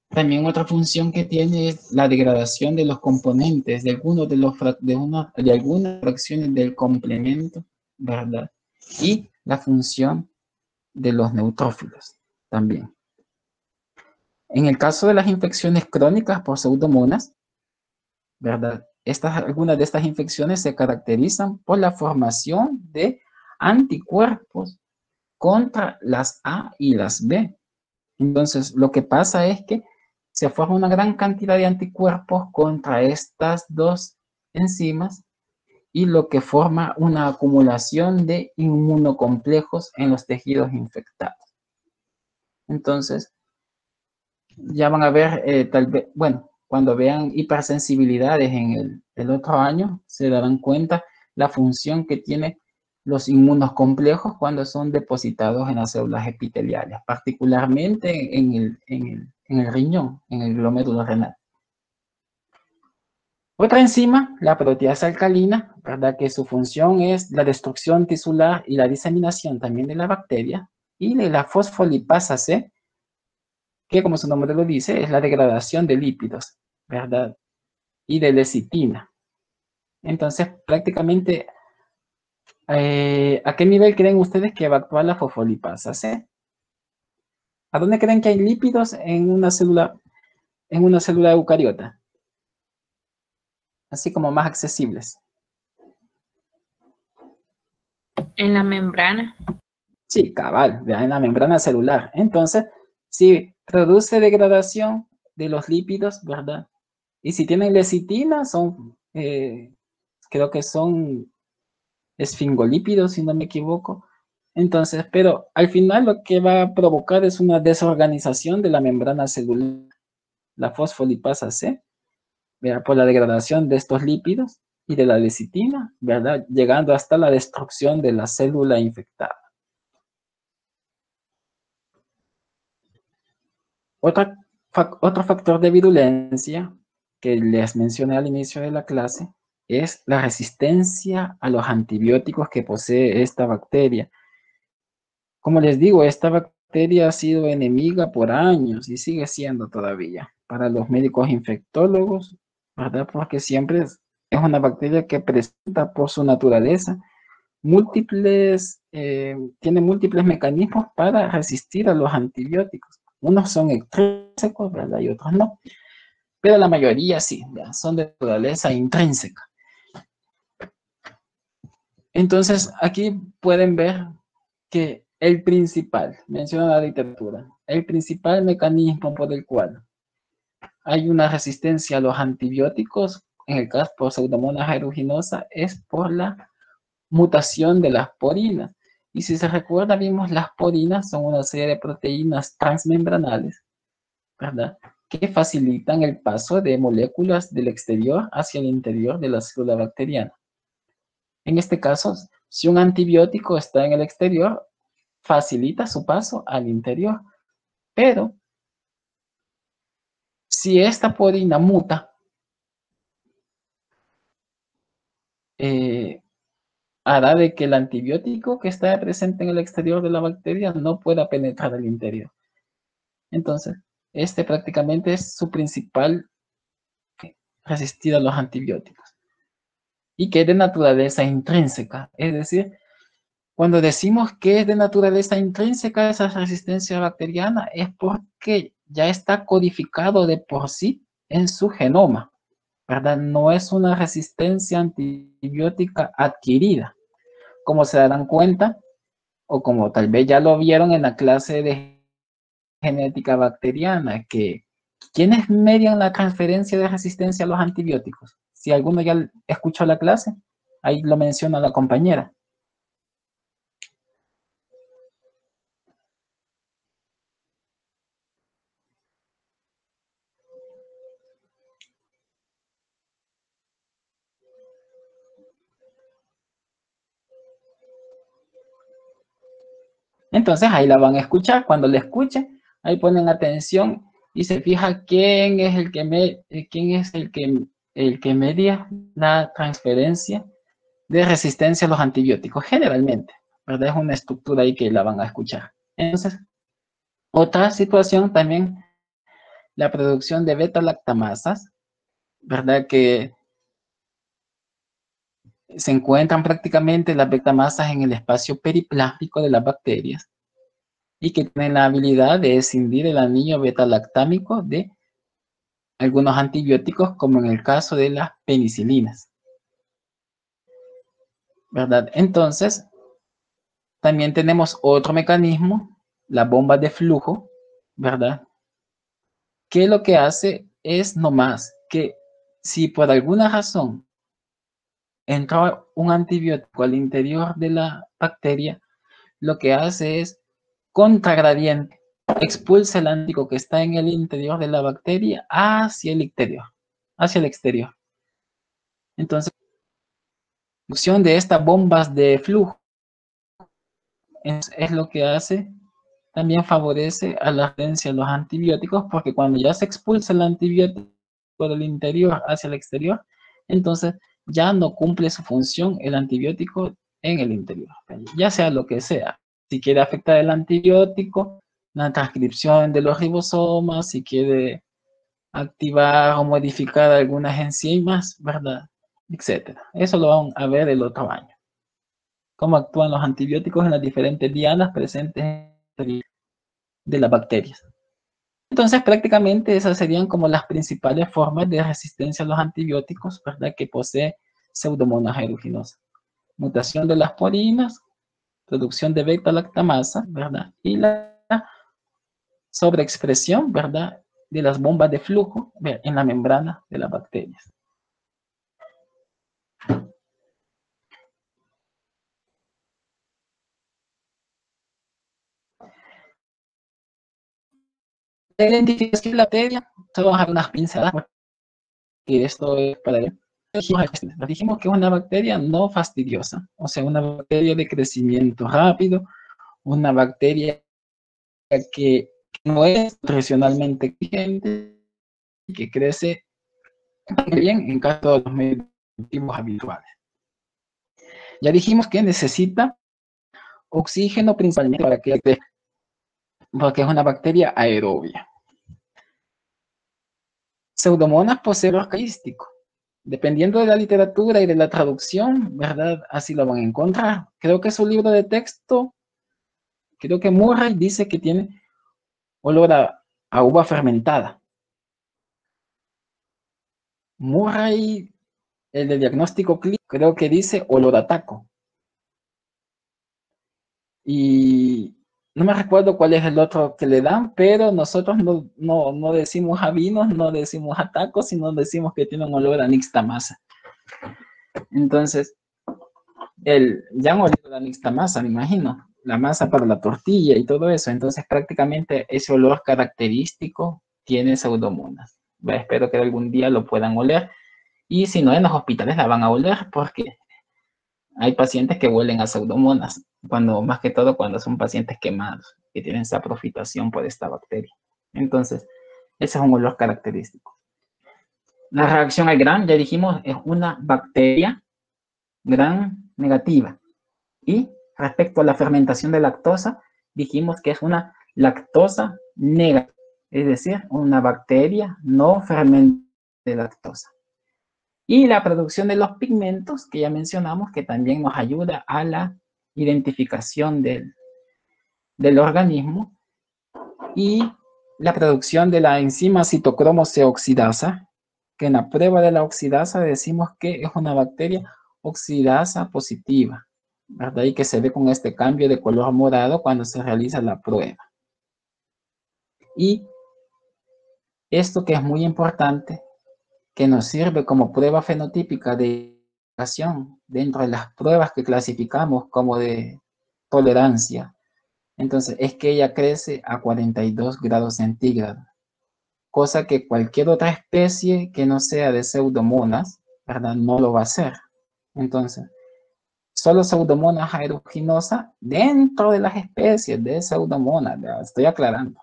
S4: También otra función que tiene es la degradación de los componentes de algunas fracciones del complemento, ¿verdad? Y la función de los neutrófilos también. En el caso de las infecciones crónicas por pseudomonas, ¿verdad? Algunas de estas infecciones se caracterizan por la formación de anticuerpos contra las A y las B. Entonces, lo que pasa es que se forma una gran cantidad de anticuerpos contra estas dos enzimas y lo que forma una acumulación de inmunocomplejos en los tejidos infectados. Entonces, ya van a ver, tal vez, bueno, cuando vean hipersensibilidades en el otro año, se darán cuenta la función que tiene los inmunocomplejos cuando son depositados en las células epiteliales, particularmente en el riñón, en el glomérulo renal. Otra enzima, la proteasa alcalina, ¿verdad? Que su función es la destrucción tisular y la diseminación también de la bacteria, y de la fosfolipasa C, que como su nombre lo dice, es la degradación de lípidos, ¿verdad? Y de lecitina. Entonces, prácticamente, ¿a qué nivel creen ustedes que va a actuar la fosfolipasa C? ¿A dónde creen que hay lípidos en una célula eucariota? Así como más accesibles.
S3: En la membrana.
S4: Sí, cabal, en la membrana celular. Entonces, si produce degradación de los lípidos, ¿verdad? Y si tienen lecitina, creo que son esfingolípidos, si no me equivoco. Entonces, pero al final lo que va a provocar es una desorganización de la membrana celular, la fosfolipasa C, ¿verdad? Por la degradación de estos lípidos y de la lecitina, ¿verdad? Llegando hasta la destrucción de la célula infectada. Otro factor de virulencia que les mencioné al inicio de la clase es la resistencia a los antibióticos que posee esta bacteria. Como les digo, esta bacteria ha sido enemiga por años y sigue siendo todavía para los médicos infectólogos, ¿verdad? Porque siempre es una bacteria que presenta por su naturaleza tiene múltiples mecanismos para resistir a los antibióticos. Unos son extrínsecos, ¿verdad? Y otros no. Pero la mayoría sí, ¿verdad? Son de naturaleza intrínseca. Entonces, aquí pueden ver que el principal, menciona la literatura, el principal mecanismo por el cual hay una resistencia a los antibióticos, en el caso por Pseudomonas aeruginosa, es por la mutación de las porinas. Y si se recuerda, vimos las porinas son una serie de proteínas transmembranales, ¿verdad? Que facilitan el paso de moléculas del exterior hacia el interior de la célula bacteriana. En este caso, si un antibiótico está en el exterior, facilita su paso al interior. Pero, si esta porina muta, hará de que el antibiótico que está presente en el exterior de la bacteria no pueda penetrar al interior. Entonces, Este prácticamente es su principal resistir a los antibióticos y que es de naturaleza intrínseca. Es decir, cuando decimos que es de naturaleza intrínseca esa resistencia bacteriana es porque ya está codificado de por sí en su genoma, ¿verdad? No es una resistencia antibiótica adquirida, como se darán cuenta, o como tal vez ya lo vieron en la clase de genética bacteriana, que ¿quiénes median la transferencia de resistencia a los antibióticos? Si alguno ya escuchó la clase, ahí lo menciona la compañera. Entonces ahí la van a escuchar. Cuando la escuchen, ahí ponen atención y se fija quién es el que media la transferencia de resistencia a los antibióticos, generalmente, ¿verdad? Es una estructura ahí que la van a escuchar. Entonces, otra situación también, la producción de beta-lactamasas, ¿verdad? Que se encuentran prácticamente las beta-masas en el espacio periplásmico de las bacterias y que tienen la habilidad de escindir el anillo beta-lactámico de algunos antibióticos, como en el caso de las penicilinas, ¿verdad? Entonces, también tenemos otro mecanismo, las bombas de flujo, ¿verdad? Que lo que hace es nomás que si por alguna razón entra un antibiótico al interior de la bacteria, lo que hace es contragradiente, expulsa el antibiótico que está en el interior de la bacteria hacia el exterior. Entonces, la función de estas bombas de flujo es lo que hace, también favorece a la resistencia a los antibióticos, porque cuando ya se expulsa el antibiótico del interior hacia el exterior, entonces ya no cumple su función el antibiótico en el interior, ya sea lo que sea. Si quiere afectar el antibiótico, la transcripción de los ribosomas, si quiere activar o modificar algunas enzimas, ¿verdad? Etcétera. Eso lo van a ver el otro año. Cómo actúan los antibióticos en las diferentes dianas presentes de las bacterias. Entonces, prácticamente esas serían como las principales formas de resistencia a los antibióticos, ¿verdad? Que posee Pseudomonas aeruginosa. Mutación de las porinas, producción de beta-lactamasa, ¿verdad? Y la sobreexpresión, ¿verdad? De las bombas de flujo en la membrana de las bacterias. La identificación de la bacteria, solo vamos a dar unas pinceladas, porque esto es para dijimos que es una bacteria no fastidiosa, o sea, una bacteria de crecimiento rápido, una bacteria que no es nutricionalmente exigente y que crece bien en casi todos los medios habituales. Ya dijimos que necesita oxígeno principalmente para que crezca, porque es una bacteria aerobia. Pseudomonas posee olor característico. Dependiendo de la literatura y de la traducción, ¿verdad? Así lo van a encontrar. Creo que su libro de texto, creo que Murray dice que tiene olor a uva fermentada. Murray, el de diagnóstico clínico, creo que dice olor a taco. Y no me recuerdo cuál es el otro que le dan, pero nosotros no decimos a vinos, no decimos a tacos, sino decimos que tiene un olor a nixtamasa. Entonces, ya han olido la nixtamasa, me imagino, la masa para la tortilla y todo eso. Entonces, prácticamente ese olor característico tiene Pseudomonas. Espero que algún día lo puedan oler. Y si no, en los hospitales la van a oler porque hay pacientes que huelen a Pseudomonas, más que todo cuando son pacientes quemados, que tienen saprofitación por esta bacteria. Entonces, ese es un olor característico. La reacción al Gram, ya dijimos, es una bacteria Gram negativa. Y respecto a la fermentación de lactosa, dijimos que es una lactosa negativa. es decir, una bacteria no fermentada de lactosa. Y la producción de los pigmentos, que ya mencionamos, que también nos ayuda a la identificación del organismo, y la producción de la enzima citocromo C oxidasa, que en la prueba de la oxidasa decimos que es una bacteria oxidasa positiva, ¿verdad? Y que se ve con este cambio de color morado cuando se realiza la prueba. Y esto que es muy importante, que nos sirve como prueba fenotípica de identificación dentro de las pruebas que clasificamos como de tolerancia. Entonces, es que ella crece a 42 grados centígrados, cosa que cualquier otra especie que no sea de Pseudomonas, ¿verdad?, no lo va a hacer. Entonces, solo Pseudomonas aeruginosa dentro de las especies de Pseudomonas, estoy aclarando.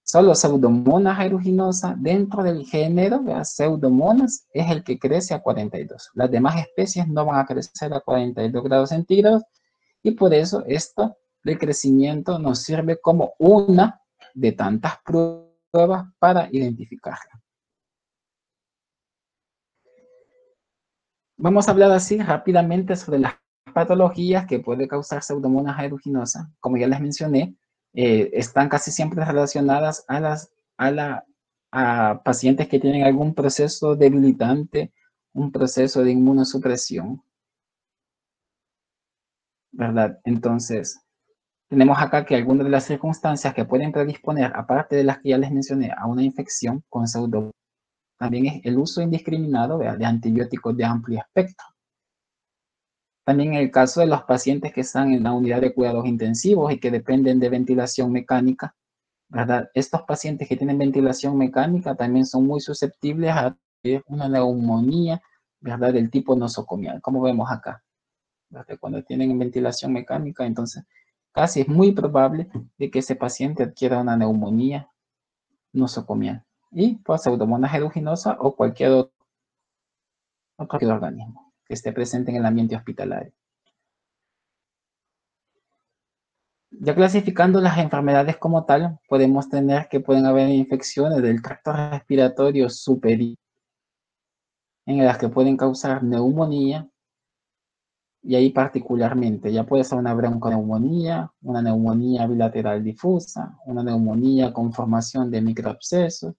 S4: Solo Pseudomonas aeruginosa dentro del género de Pseudomonas es el que crece a 42. Las demás especies no van a crecer a 42 grados centígrados y por eso esto del crecimiento nos sirve como una de tantas pruebas para identificarla. Vamos a hablar así rápidamente sobre las patologías que puede causar Pseudomonas aeruginosa. Como ya les mencioné, están casi siempre relacionadas a pacientes que tienen algún proceso debilitante, un proceso de inmunosupresión, ¿verdad? Entonces, tenemos acá que algunas de las circunstancias que pueden predisponer, aparte de las que ya les mencioné, a una infección con Pseudomonas, también es el uso indiscriminado de antibióticos de amplio espectro. También en el caso de los pacientes que están en la unidad de cuidados intensivos y que dependen de ventilación mecánica, ¿verdad? Estos pacientes que tienen ventilación mecánica también son muy susceptibles a tener una neumonía, ¿verdad?, del tipo nosocomial, como vemos acá, ¿verdad? Cuando tienen ventilación mecánica, entonces casi es muy probable de que ese paciente adquiera una neumonía nosocomial y pues Pseudomonas aeruginosa o cualquier otro organismo que esté presente en el ambiente hospitalario. Ya clasificando las enfermedades como tal, podemos tener que pueden haber infecciones del tracto respiratorio superior, en las que pueden causar neumonía, y ahí particularmente ya puede ser una bronconeumonía, una neumonía bilateral difusa, una neumonía con formación de microabscesos,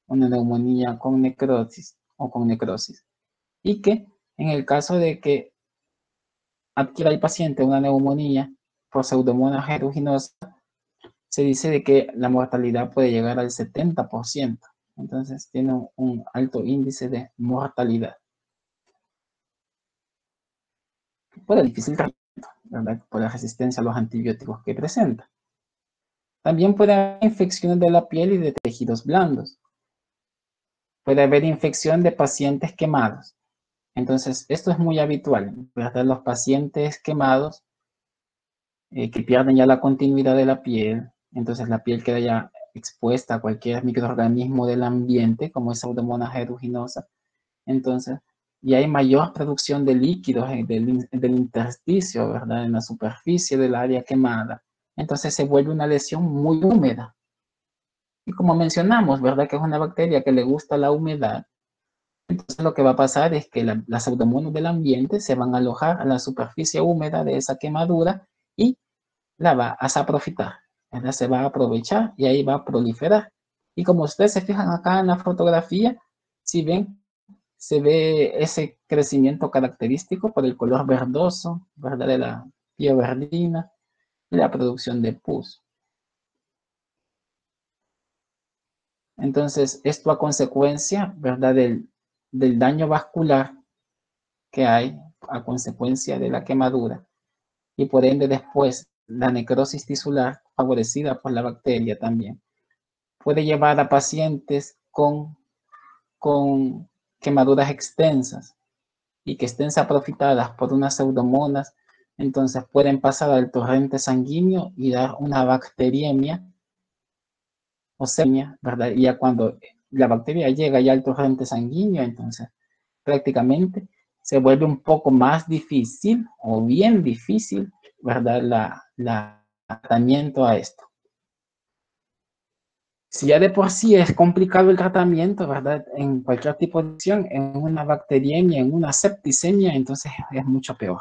S4: una neumonía con necrosis o con necrosis. Y que en el caso de que adquiera el paciente una neumonía por Pseudomonas aeruginosa, se dice de que la mortalidad puede llegar al 70%. Entonces tiene un alto índice de mortalidad. Por el difícil tratamiento, ¿verdad?, por la resistencia a los antibióticos que presenta. También puede haber infecciones de la piel y de tejidos blandos. Puede haber infección de pacientes quemados. Entonces, esto es muy habitual, ¿verdad? Los pacientes quemados que pierden ya la continuidad de la piel, entonces la piel queda ya expuesta a cualquier microorganismo del ambiente, como es Pseudomonas aeruginosa. Entonces, y hay mayor producción de líquidos del intersticio, ¿verdad?, en la superficie del área quemada. Entonces se vuelve una lesión muy húmeda. Y como mencionamos, ¿verdad?, que es una bacteria que le gusta la humedad. Entonces lo que va a pasar es que las Pseudomonas del ambiente se van a alojar a la superficie húmeda de esa quemadura y la va a saprofitar, ¿verdad? Se va a aprovechar y ahí va a proliferar. Y como ustedes se fijan acá en la fotografía, si ven, se ve ese crecimiento característico por el color verdoso, ¿verdad?, de la pioverdina y la producción de pus. Entonces, esto a consecuencia, ¿verdad?, del daño vascular que hay a consecuencia de la quemadura y por ende después la necrosis tisular favorecida por la bacteria también puede llevar a pacientes con quemaduras extensas y que estén saprofitadas por unas pseudomonas, entonces pueden pasar al torrente sanguíneo y dar una bacteriemia o septicemia, ¿verdad? Y ya cuando la bacteria llega ya al torrente sanguíneo, entonces prácticamente se vuelve un poco más difícil o bien difícil, ¿verdad?, el tratamiento a esto. Si ya de por sí es complicado el tratamiento, ¿verdad? En cualquier tipo de infección, en una bacteriemia, en una septicemia, entonces es mucho peor.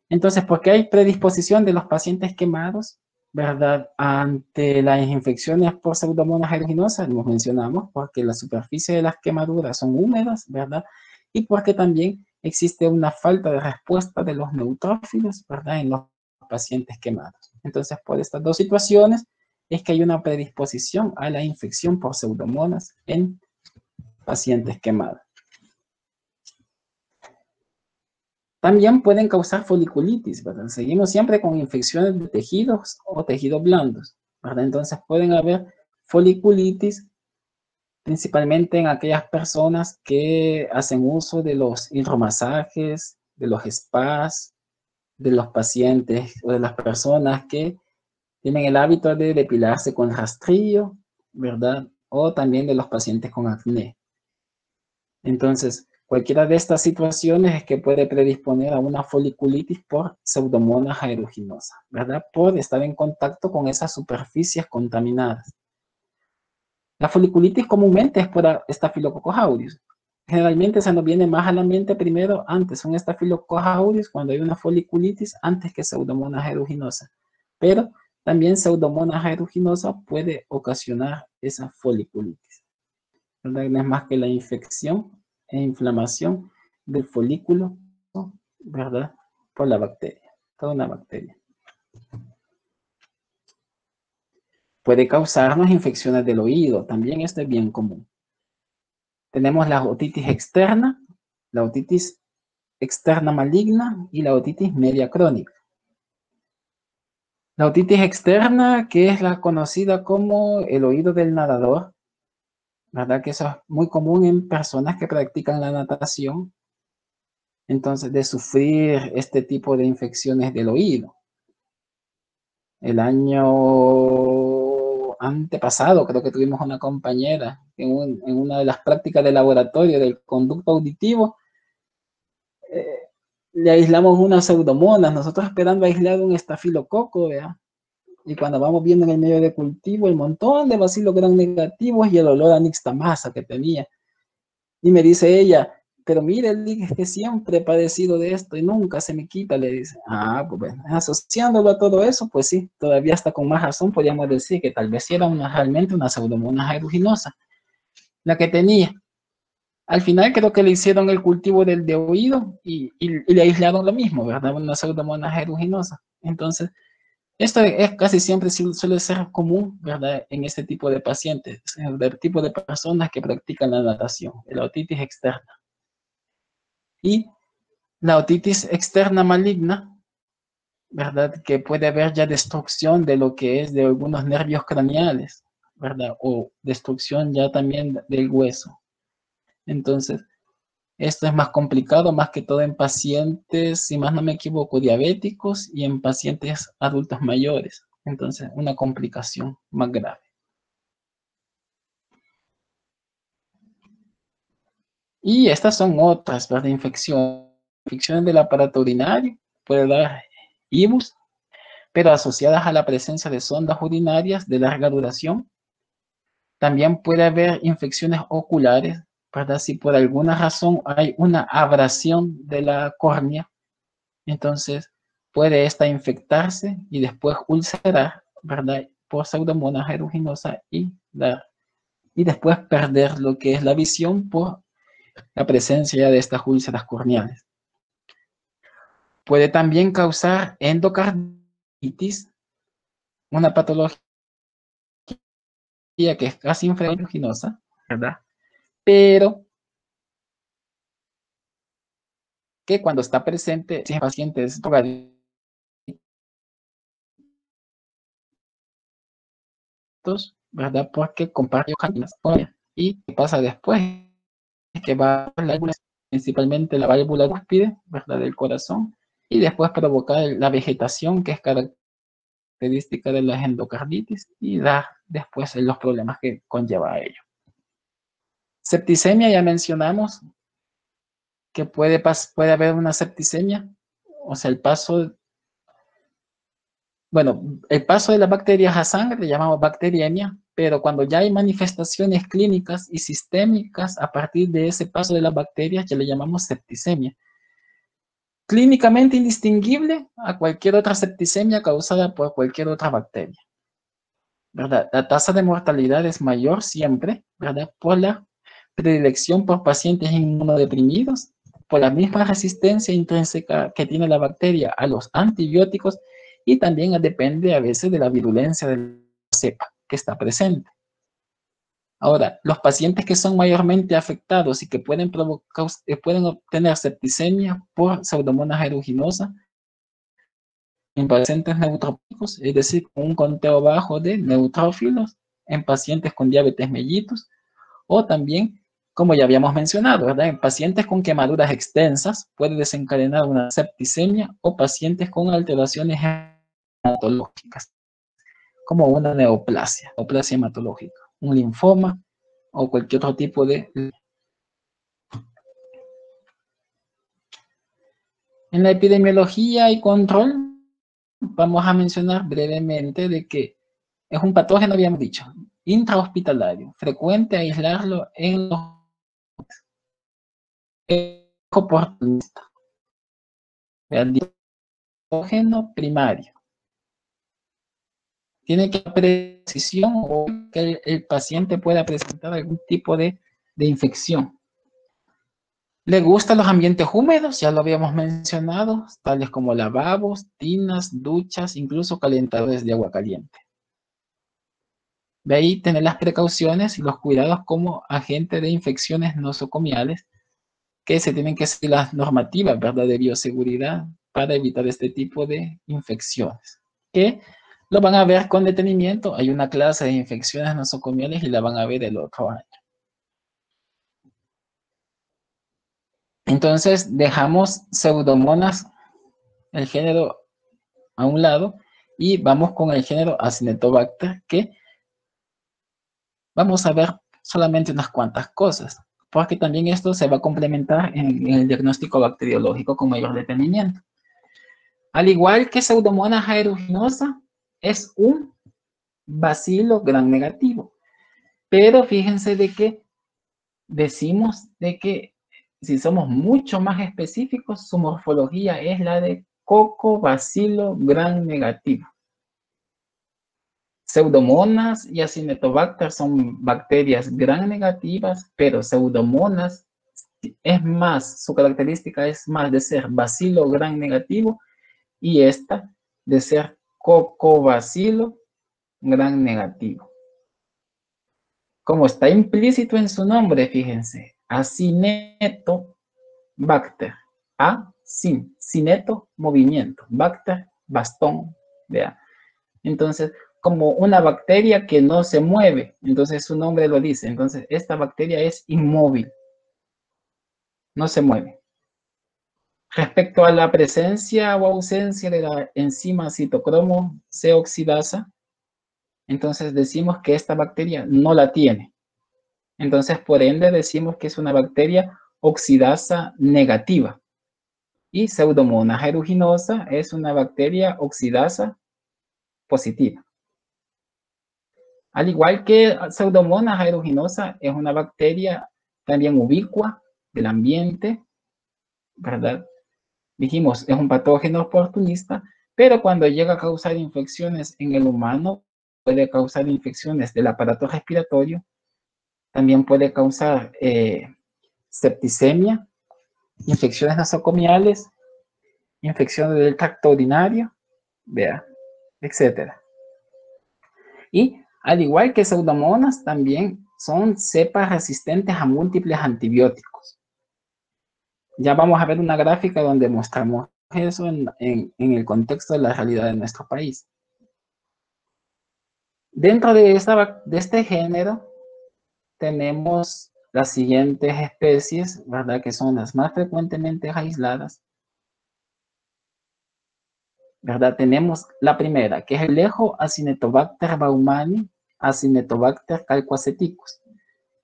S4: Entonces, ¿por qué hay predisposición de los pacientes quemados, verdad? Ante las infecciones por Pseudomonas aeruginosa, como mencionamos, porque la superficie de las quemaduras son húmedas, ¿verdad? Y porque también existe una falta de respuesta de los neutrófilos, ¿verdad? En los pacientes quemados. Entonces, por estas dos situaciones, es que hay una predisposición a la infección por Pseudomonas en pacientes quemados. También pueden causar foliculitis, ¿verdad? Seguimos siempre con infecciones de tejidos o tejidos blandos, ¿verdad? Entonces pueden haber foliculitis principalmente en aquellas personas que hacen uso de los hidromasajes, de los spas, de los pacientes o de las personas que tienen el hábito de depilarse con rastrillo, ¿verdad? O también de los pacientes con acné. Entonces, cualquiera de estas situaciones es que puede predisponer a una foliculitis por Pseudomonas aeruginosa, ¿verdad? Por estar en contacto con esas superficies contaminadas. La foliculitis comúnmente es por Staphylococcus aureus. Generalmente se nos viene más a la mente primero antes un Staphylococcus aureus cuando hay una foliculitis antes que Pseudomonas aeruginosa. Pero también Pseudomonas aeruginosa puede ocasionar esa foliculitis, ¿verdad? No es más que la infección e inflamación del folículo, ¿verdad? Por la bacteria, toda una bacteria. Puede causarnos infecciones del oído, también esto es bien común. Tenemos la otitis externa, la otitis externa maligna y la otitis media crónica. La otitis externa, que es la conocida como el oído del nadador, ¿verdad? Que eso es muy común en personas que practican la natación. Entonces, de sufrir este tipo de infecciones del oído. El año antepasado creo que tuvimos una compañera en una de las prácticas de laboratorio del conducto auditivo, le aislamos unas pseudomonas, nosotros esperando aislar un estafilococo, ¿verdad? Y cuando vamos viendo en el medio de cultivo el montón de bacilos gram negativos y el olor a nixtamasa que tenía. Y me dice ella, pero mire, es que siempre he padecido de esto y nunca se me quita, le dice. Ah, pues bueno, asociándolo a todo eso, pues sí, todavía hasta con más razón podríamos decir que tal vez era realmente una Pseudomonas aeruginosa la que tenía. Al final creo que le hicieron el cultivo del de oído y le aislaron lo mismo, ¿verdad? Una Pseudomonas aeruginosa. Entonces, esto es casi siempre suele ser común, ¿verdad? En este tipo de pacientes, del tipo de personas que practican la natación, la otitis externa. Y la otitis externa maligna, ¿verdad? Que puede haber ya destrucción de lo que es de algunos nervios craneales, ¿verdad? O destrucción ya también del hueso. Entonces, esto es más complicado, más que todo en pacientes, si más no me equivoco, diabéticos y en pacientes adultos mayores. Entonces, una complicación más grave. Y estas son otras, ¿verdad? Infecciones del aparato urinario, puede dar IBUS, pero asociadas a la presencia de sondas urinarias de larga duración. También puede haber infecciones oculares, ¿verdad? Si por alguna razón hay una abrasión de la córnea, entonces puede esta infectarse y después ulcerar, ¿verdad? Por Pseudomonas aeruginosa y después perder lo que es la visión por la presencia de estas úlceras corneales. Puede también causar endocarditis, una patología que es casi infraruginosa, ¿verdad? Pero que cuando está presente en pacientes drogadictos, ¿verdad? Porque comparte y ¿qué pasa después? Que va a la válvula, principalmente la válvula cúspide, ¿verdad? Del corazón, y después provocar la vegetación que es característica de las endocarditis y da después los problemas que conlleva a ello. Septicemia, ya mencionamos que puede haber una septicemia, o sea, el paso bueno, el paso de las bacterias a sangre le llamamos bacteriemia, pero cuando ya hay manifestaciones clínicas y sistémicas a partir de ese paso de las bacterias, ya le llamamos septicemia. Clínicamente indistinguible a cualquier otra septicemia causada por cualquier otra bacteria, ¿verdad? La tasa de mortalidad es mayor siempre, ¿verdad? Por la predilección por pacientes inmunodeprimidos, por la misma resistencia intrínseca que tiene la bacteria a los antibióticos, y también depende a veces de la virulencia de la cepa que está presente. Ahora, los pacientes que son mayormente afectados y que pueden obtener septicemia por Pseudomonas aeruginosa en pacientes neutróficos, es decir, con un conteo bajo de neutrófilos, en pacientes con diabetes mellitus, o también, como ya habíamos mencionado, ¿verdad? En pacientes con quemaduras extensas puede desencadenar una septicemia, o pacientes con alteraciones hematológicas, como una neoplasia hematológica, un linfoma o cualquier otro tipo de... En la epidemiología y control, vamos a mencionar brevemente de que es un patógeno, habíamos dicho, intrahospitalario, frecuente aislarlo en los oportunista. El patógeno primario. Tiene que haber precisión o que el paciente pueda presentar algún tipo de infección. Le gustan los ambientes húmedos, ya lo habíamos mencionado, tales como lavabos, tinas, duchas, incluso calentadores de agua caliente. De ahí tener las precauciones y los cuidados como agente de infecciones nosocomiales, que se tienen que seguir las normativas, ¿verdad?, de bioseguridad para evitar este tipo de infecciones, que lo van a ver con detenimiento. Hay una clase de infecciones nosocomiales y la van a ver el otro año. Entonces dejamos Pseudomonas, el género, a un lado, y vamos con el género Acinetobacter, que vamos a ver solamente unas cuantas cosas, porque también esto se va a complementar en el diagnóstico bacteriológico con mayor detenimiento. Al igual que Pseudomonas aeruginosa, es un bacilo gram negativo, pero fíjense de que decimos de que si somos mucho más específicos, su morfología es la de cocobacilo gram negativo. Pseudomonas y Acinetobacter son bacterias gram negativas, pero Pseudomonas es más, su característica es más de ser bacilo gram negativo, y esta de ser cocobacilo gram negativo. Como está implícito en su nombre, fíjense, Acinetobacter, cineto, movimiento, bacter, bastón, vea. Entonces, como una bacteria que no se mueve, entonces su nombre lo dice. Entonces, esta bacteria es inmóvil, no se mueve. Respecto a la presencia o ausencia de la enzima citocromo C oxidasa, entonces decimos que esta bacteria no la tiene. Entonces, por ende, decimos que es una bacteria oxidasa negativa. Y Pseudomonas aeruginosa es una bacteria oxidasa positiva. Al igual que Pseudomonas aeruginosa, es una bacteria también ubicua del ambiente, ¿verdad? Dijimos, es un patógeno oportunista, pero cuando llega a causar infecciones en el humano, puede causar infecciones del aparato respiratorio, también puede causar septicemia, infecciones nosocomiales, infecciones del tracto urinario, vea, etcétera. Y al igual que Pseudomonas, también son cepas resistentes a múltiples antibióticos. Ya vamos a ver una gráfica donde mostramos eso en el contexto de la realidad de nuestro país. Dentro de este género tenemos las siguientes especies, ¿verdad?, que son las más frecuentemente aisladas, ¿verdad? Tenemos la primera, que es el lejo Acinetobacter baumani, Acinetobacter calcoaceticus.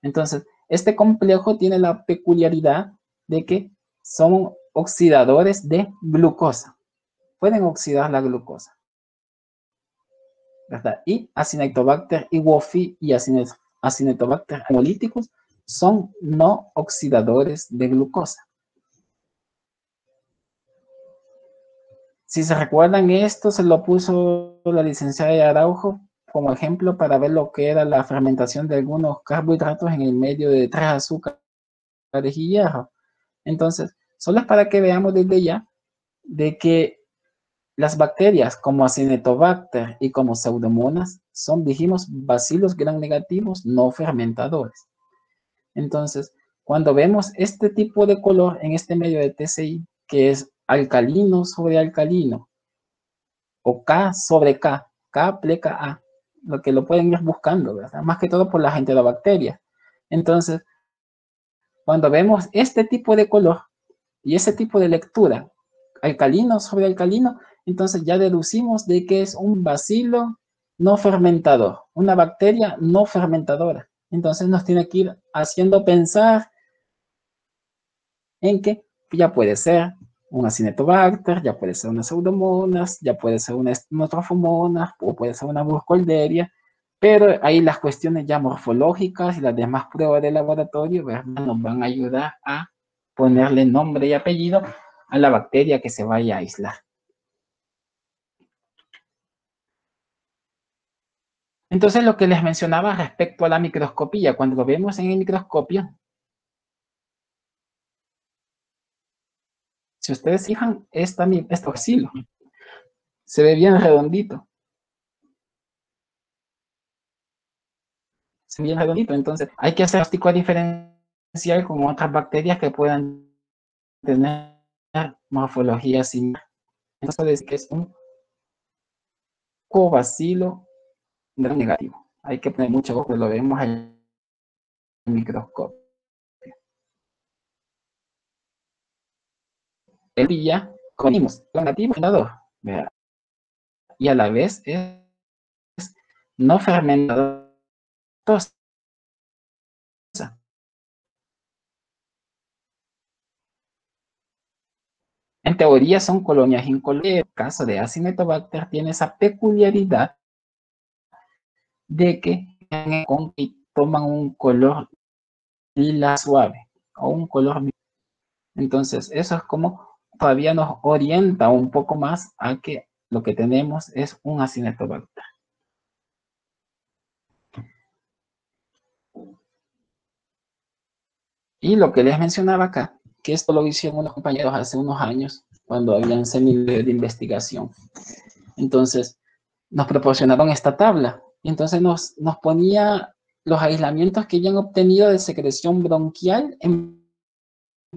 S4: Entonces, este complejo tiene la peculiaridad de que son oxidadores de glucosa. Pueden oxidar la glucosa. ¿verdad? Y Acinetobacter iguofi y Acinetobacter hemolíticos son no oxidadores de glucosa. Si se recuerdan esto, se lo puso la licenciada Araujo como ejemplo para ver lo que era la fermentación de algunos carbohidratos en el medio de 3 azúcares y hierro. Entonces, solo es para que veamos desde ya de que las bacterias como Acinetobacter y como Pseudomonas son, dijimos, bacilos gram negativos no fermentadores. Entonces, cuando vemos este tipo de color en este medio de TCI, que es alcalino sobre alcalino, o K sobre K, K pleca A, lo que lo pueden ir buscando, ¿verdad? Más que todo por la enterobacterias. Entonces, cuando vemos este tipo de color y ese tipo de lectura, alcalino sobre alcalino, entonces ya deducimos de que es un bacilo no fermentador, una bacteria no fermentadora. Entonces nos tiene que ir haciendo pensar en que ya puede ser un Acinetobacter, ya puede ser una Pseudomonas, ya puede ser una Stenotrophmonas, o puede ser una Burkholderia, pero ahí las cuestiones ya morfológicas y las demás pruebas de laboratorio, ¿verdad?, nos van a ayudar a ponerle nombre y apellido a la bacteria que se vaya a aislar. Entonces, lo que les mencionaba respecto a la microscopía, cuando lo vemos en el microscopio, si ustedes fijan, este bacilo se ve bien redondito. Se ve bien redondito, entonces hay que hacer diagnóstico diferencial con otras bacterias que puedan tener morfología similar. Entonces, que es un cobacilo gram negativo. Hay que poner mucho ojo, lo vemos en el microscopio. El día conimos negativo fermentador, ¿verdad? Y a la vez es no fermentador. En teoría son colonias incoloras. El caso de Acinetobacter tiene esa peculiaridad de que toman un color lila suave o un color. Entonces, eso es como todavía nos orienta un poco más a que lo que tenemos es un Acinetobacter. Y lo que les mencionaba acá, que esto lo hicieron unos compañeros hace unos años, cuando habían seminarios de investigación. Entonces, nos proporcionaron esta tabla. Y entonces nos ponía los aislamientos que ya han obtenido de secreción bronquial en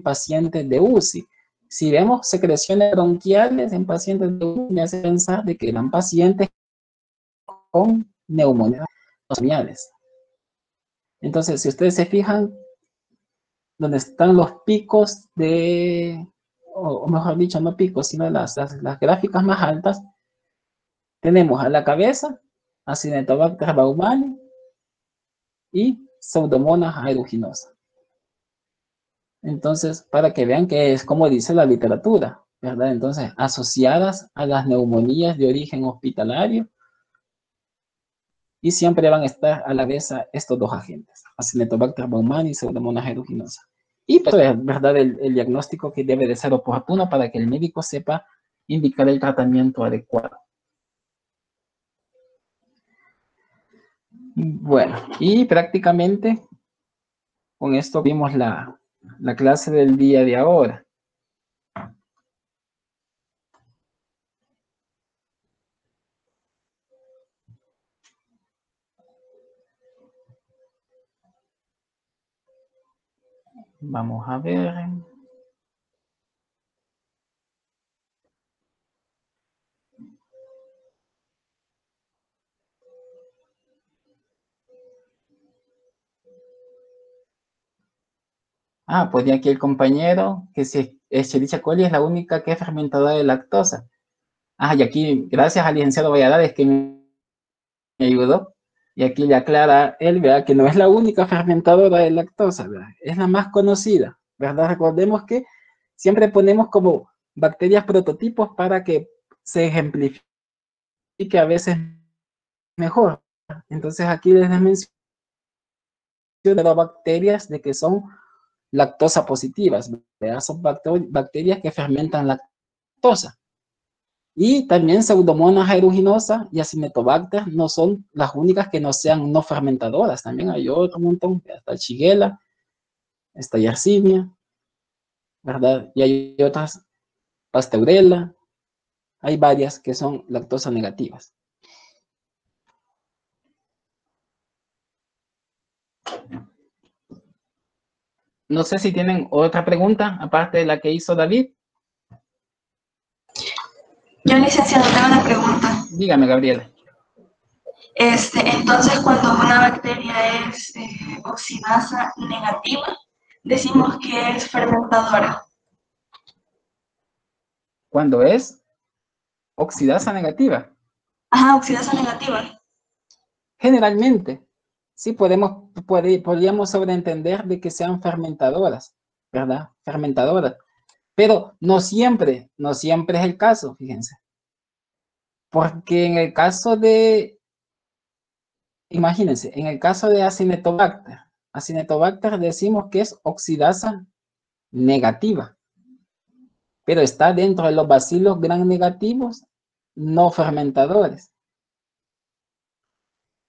S4: pacientes de UCI. Si vemos secreciones bronquiales en pacientes de UCI, me hace pensar de que eran pacientes con neumonías nosocomiales. Entonces, si ustedes se fijan, donde están los picos de, o mejor dicho, no picos, sino las gráficas más altas, tenemos a la cabeza Acinetobacter baumannii y Pseudomonas aeruginosa. Entonces, para que vean que es como dice la literatura, ¿verdad? Entonces, asociadas a las neumonías de origen hospitalario, y siempre van a estar a la vez estos dos agentes, Acinetobacter baumannii y Pseudomonas aeruginosa. Y pues es verdad el diagnóstico que debe de ser oportuno para que el médico sepa indicar el tratamiento adecuado. Bueno, y prácticamente con esto vimos la clase del día de ahora. Vamos a ver. Ah, pues ya aquí el compañero, que si Escherichia coli es la única que es fermentadora de lactosa. Ah, y aquí, gracias al licenciado Valladares que me ayudó. Y aquí le aclara él, ¿verdad?, que no es la única fermentadora de lactosa, ¿verdad?, es la más conocida, ¿verdad? Recordemos que siempre ponemos como bacterias prototipos para que se ejemplifique a veces mejor. Entonces aquí les menciono las bacterias de que son lactosa positivas, ¿verdad? Son bacterias que fermentan lactosa. Y también Pseudomonas aeruginosa y Acinetobacter no son las únicas que no sean no fermentadoras. También hay otro montón, está Shigella, está Yersinia, ¿verdad? Y hay otras, Pasteurella, hay varias que son lactosa negativas. No sé si tienen otra pregunta, aparte de la que hizo David.
S5: Yo, licenciado, tengo una pregunta.
S4: Dígame, Gabriela.
S5: Entonces, cuando una bacteria es oxidasa negativa, decimos que es fermentadora.
S4: Cuando es oxidasa negativa.
S5: Ajá, oxidasa negativa.
S4: Generalmente, sí podríamos sobreentender de que sean fermentadoras, ¿verdad? Fermentadoras. Pero no siempre es el caso, fíjense. Porque en el caso de, imagínense, en el caso de Acinetobacter decimos que es oxidasa negativa, pero está dentro de los bacilos gram negativos no fermentadores.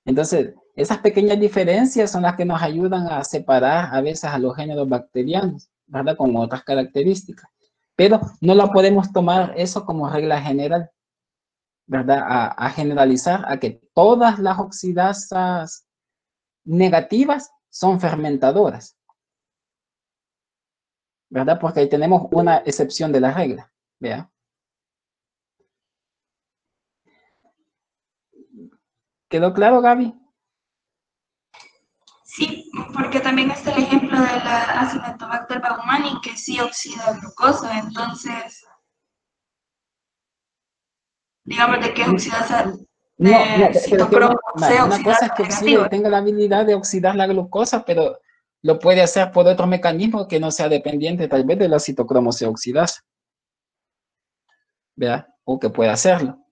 S4: Entonces, esas pequeñas diferencias son las que nos ayudan a separar a veces a los géneros bacterianos, ¿verdad? Con otras características. Pero no la podemos tomar eso como regla general, ¿verdad? A generalizar a que todas las oxidasas negativas son fermentadoras, ¿verdad? Porque ahí tenemos una excepción de la regla, ¿vea? ¿Quedó claro, Gaby?
S5: Sí, porque también está el ejemplo de la Acinetobacter baumannii, que sí oxida glucosa, entonces, digamos de que es oxidasa de citocromo,
S4: una cosa es que oxide y tenga la habilidad de oxidar la glucosa, pero lo puede hacer por otro mecanismo que no sea dependiente tal vez de la citocromo C oxidasa, ¿vea? O que pueda hacerlo.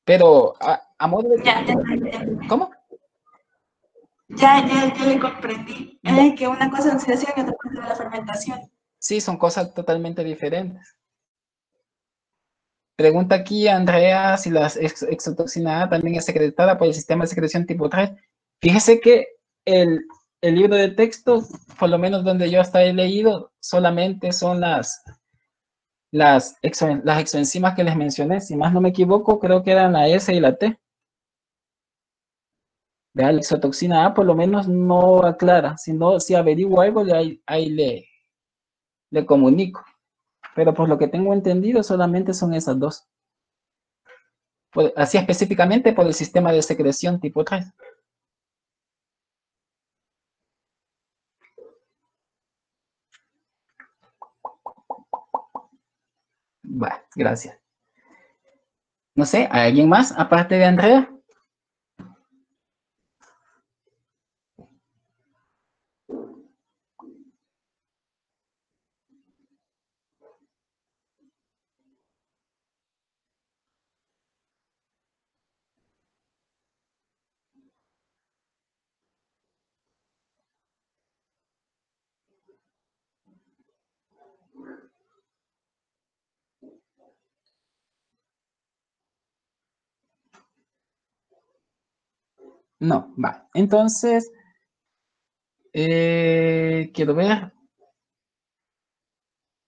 S4: Pero a modo de...
S5: Ya.
S4: ¿Cómo?
S5: Ya le comprendí. Que una cosa es oxidación y otra cosa es la fermentación.
S4: Sí, son cosas totalmente diferentes. Pregunta aquí Andrea si la exotoxina A también es secretada por el sistema de secreción tipo 3. Fíjese que el libro de texto, por lo menos donde yo hasta he leído, solamente son las exoenzimas que les mencioné. Si más no me equivoco, creo que eran la S y la T. Vea, la exotoxina A por lo menos no aclara. Si averiguo algo, ahí le comunico. Pero por lo que tengo entendido, solamente son esas dos. Así específicamente por el sistema de secreción tipo 3. Bueno, gracias. No sé, ¿hay alguien más aparte de Andrea? No, va. Entonces, quiero ver.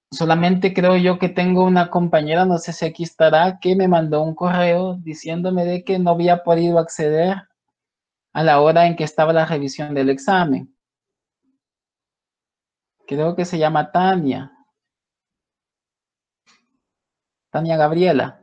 S4: Solamente creo yo que tengo una compañera, no sé si aquí estará, que me mandó un correo diciéndome de que no había podido acceder a la hora en que estaba la revisión del examen. Creo que se llama Tania. Tania Gabriela.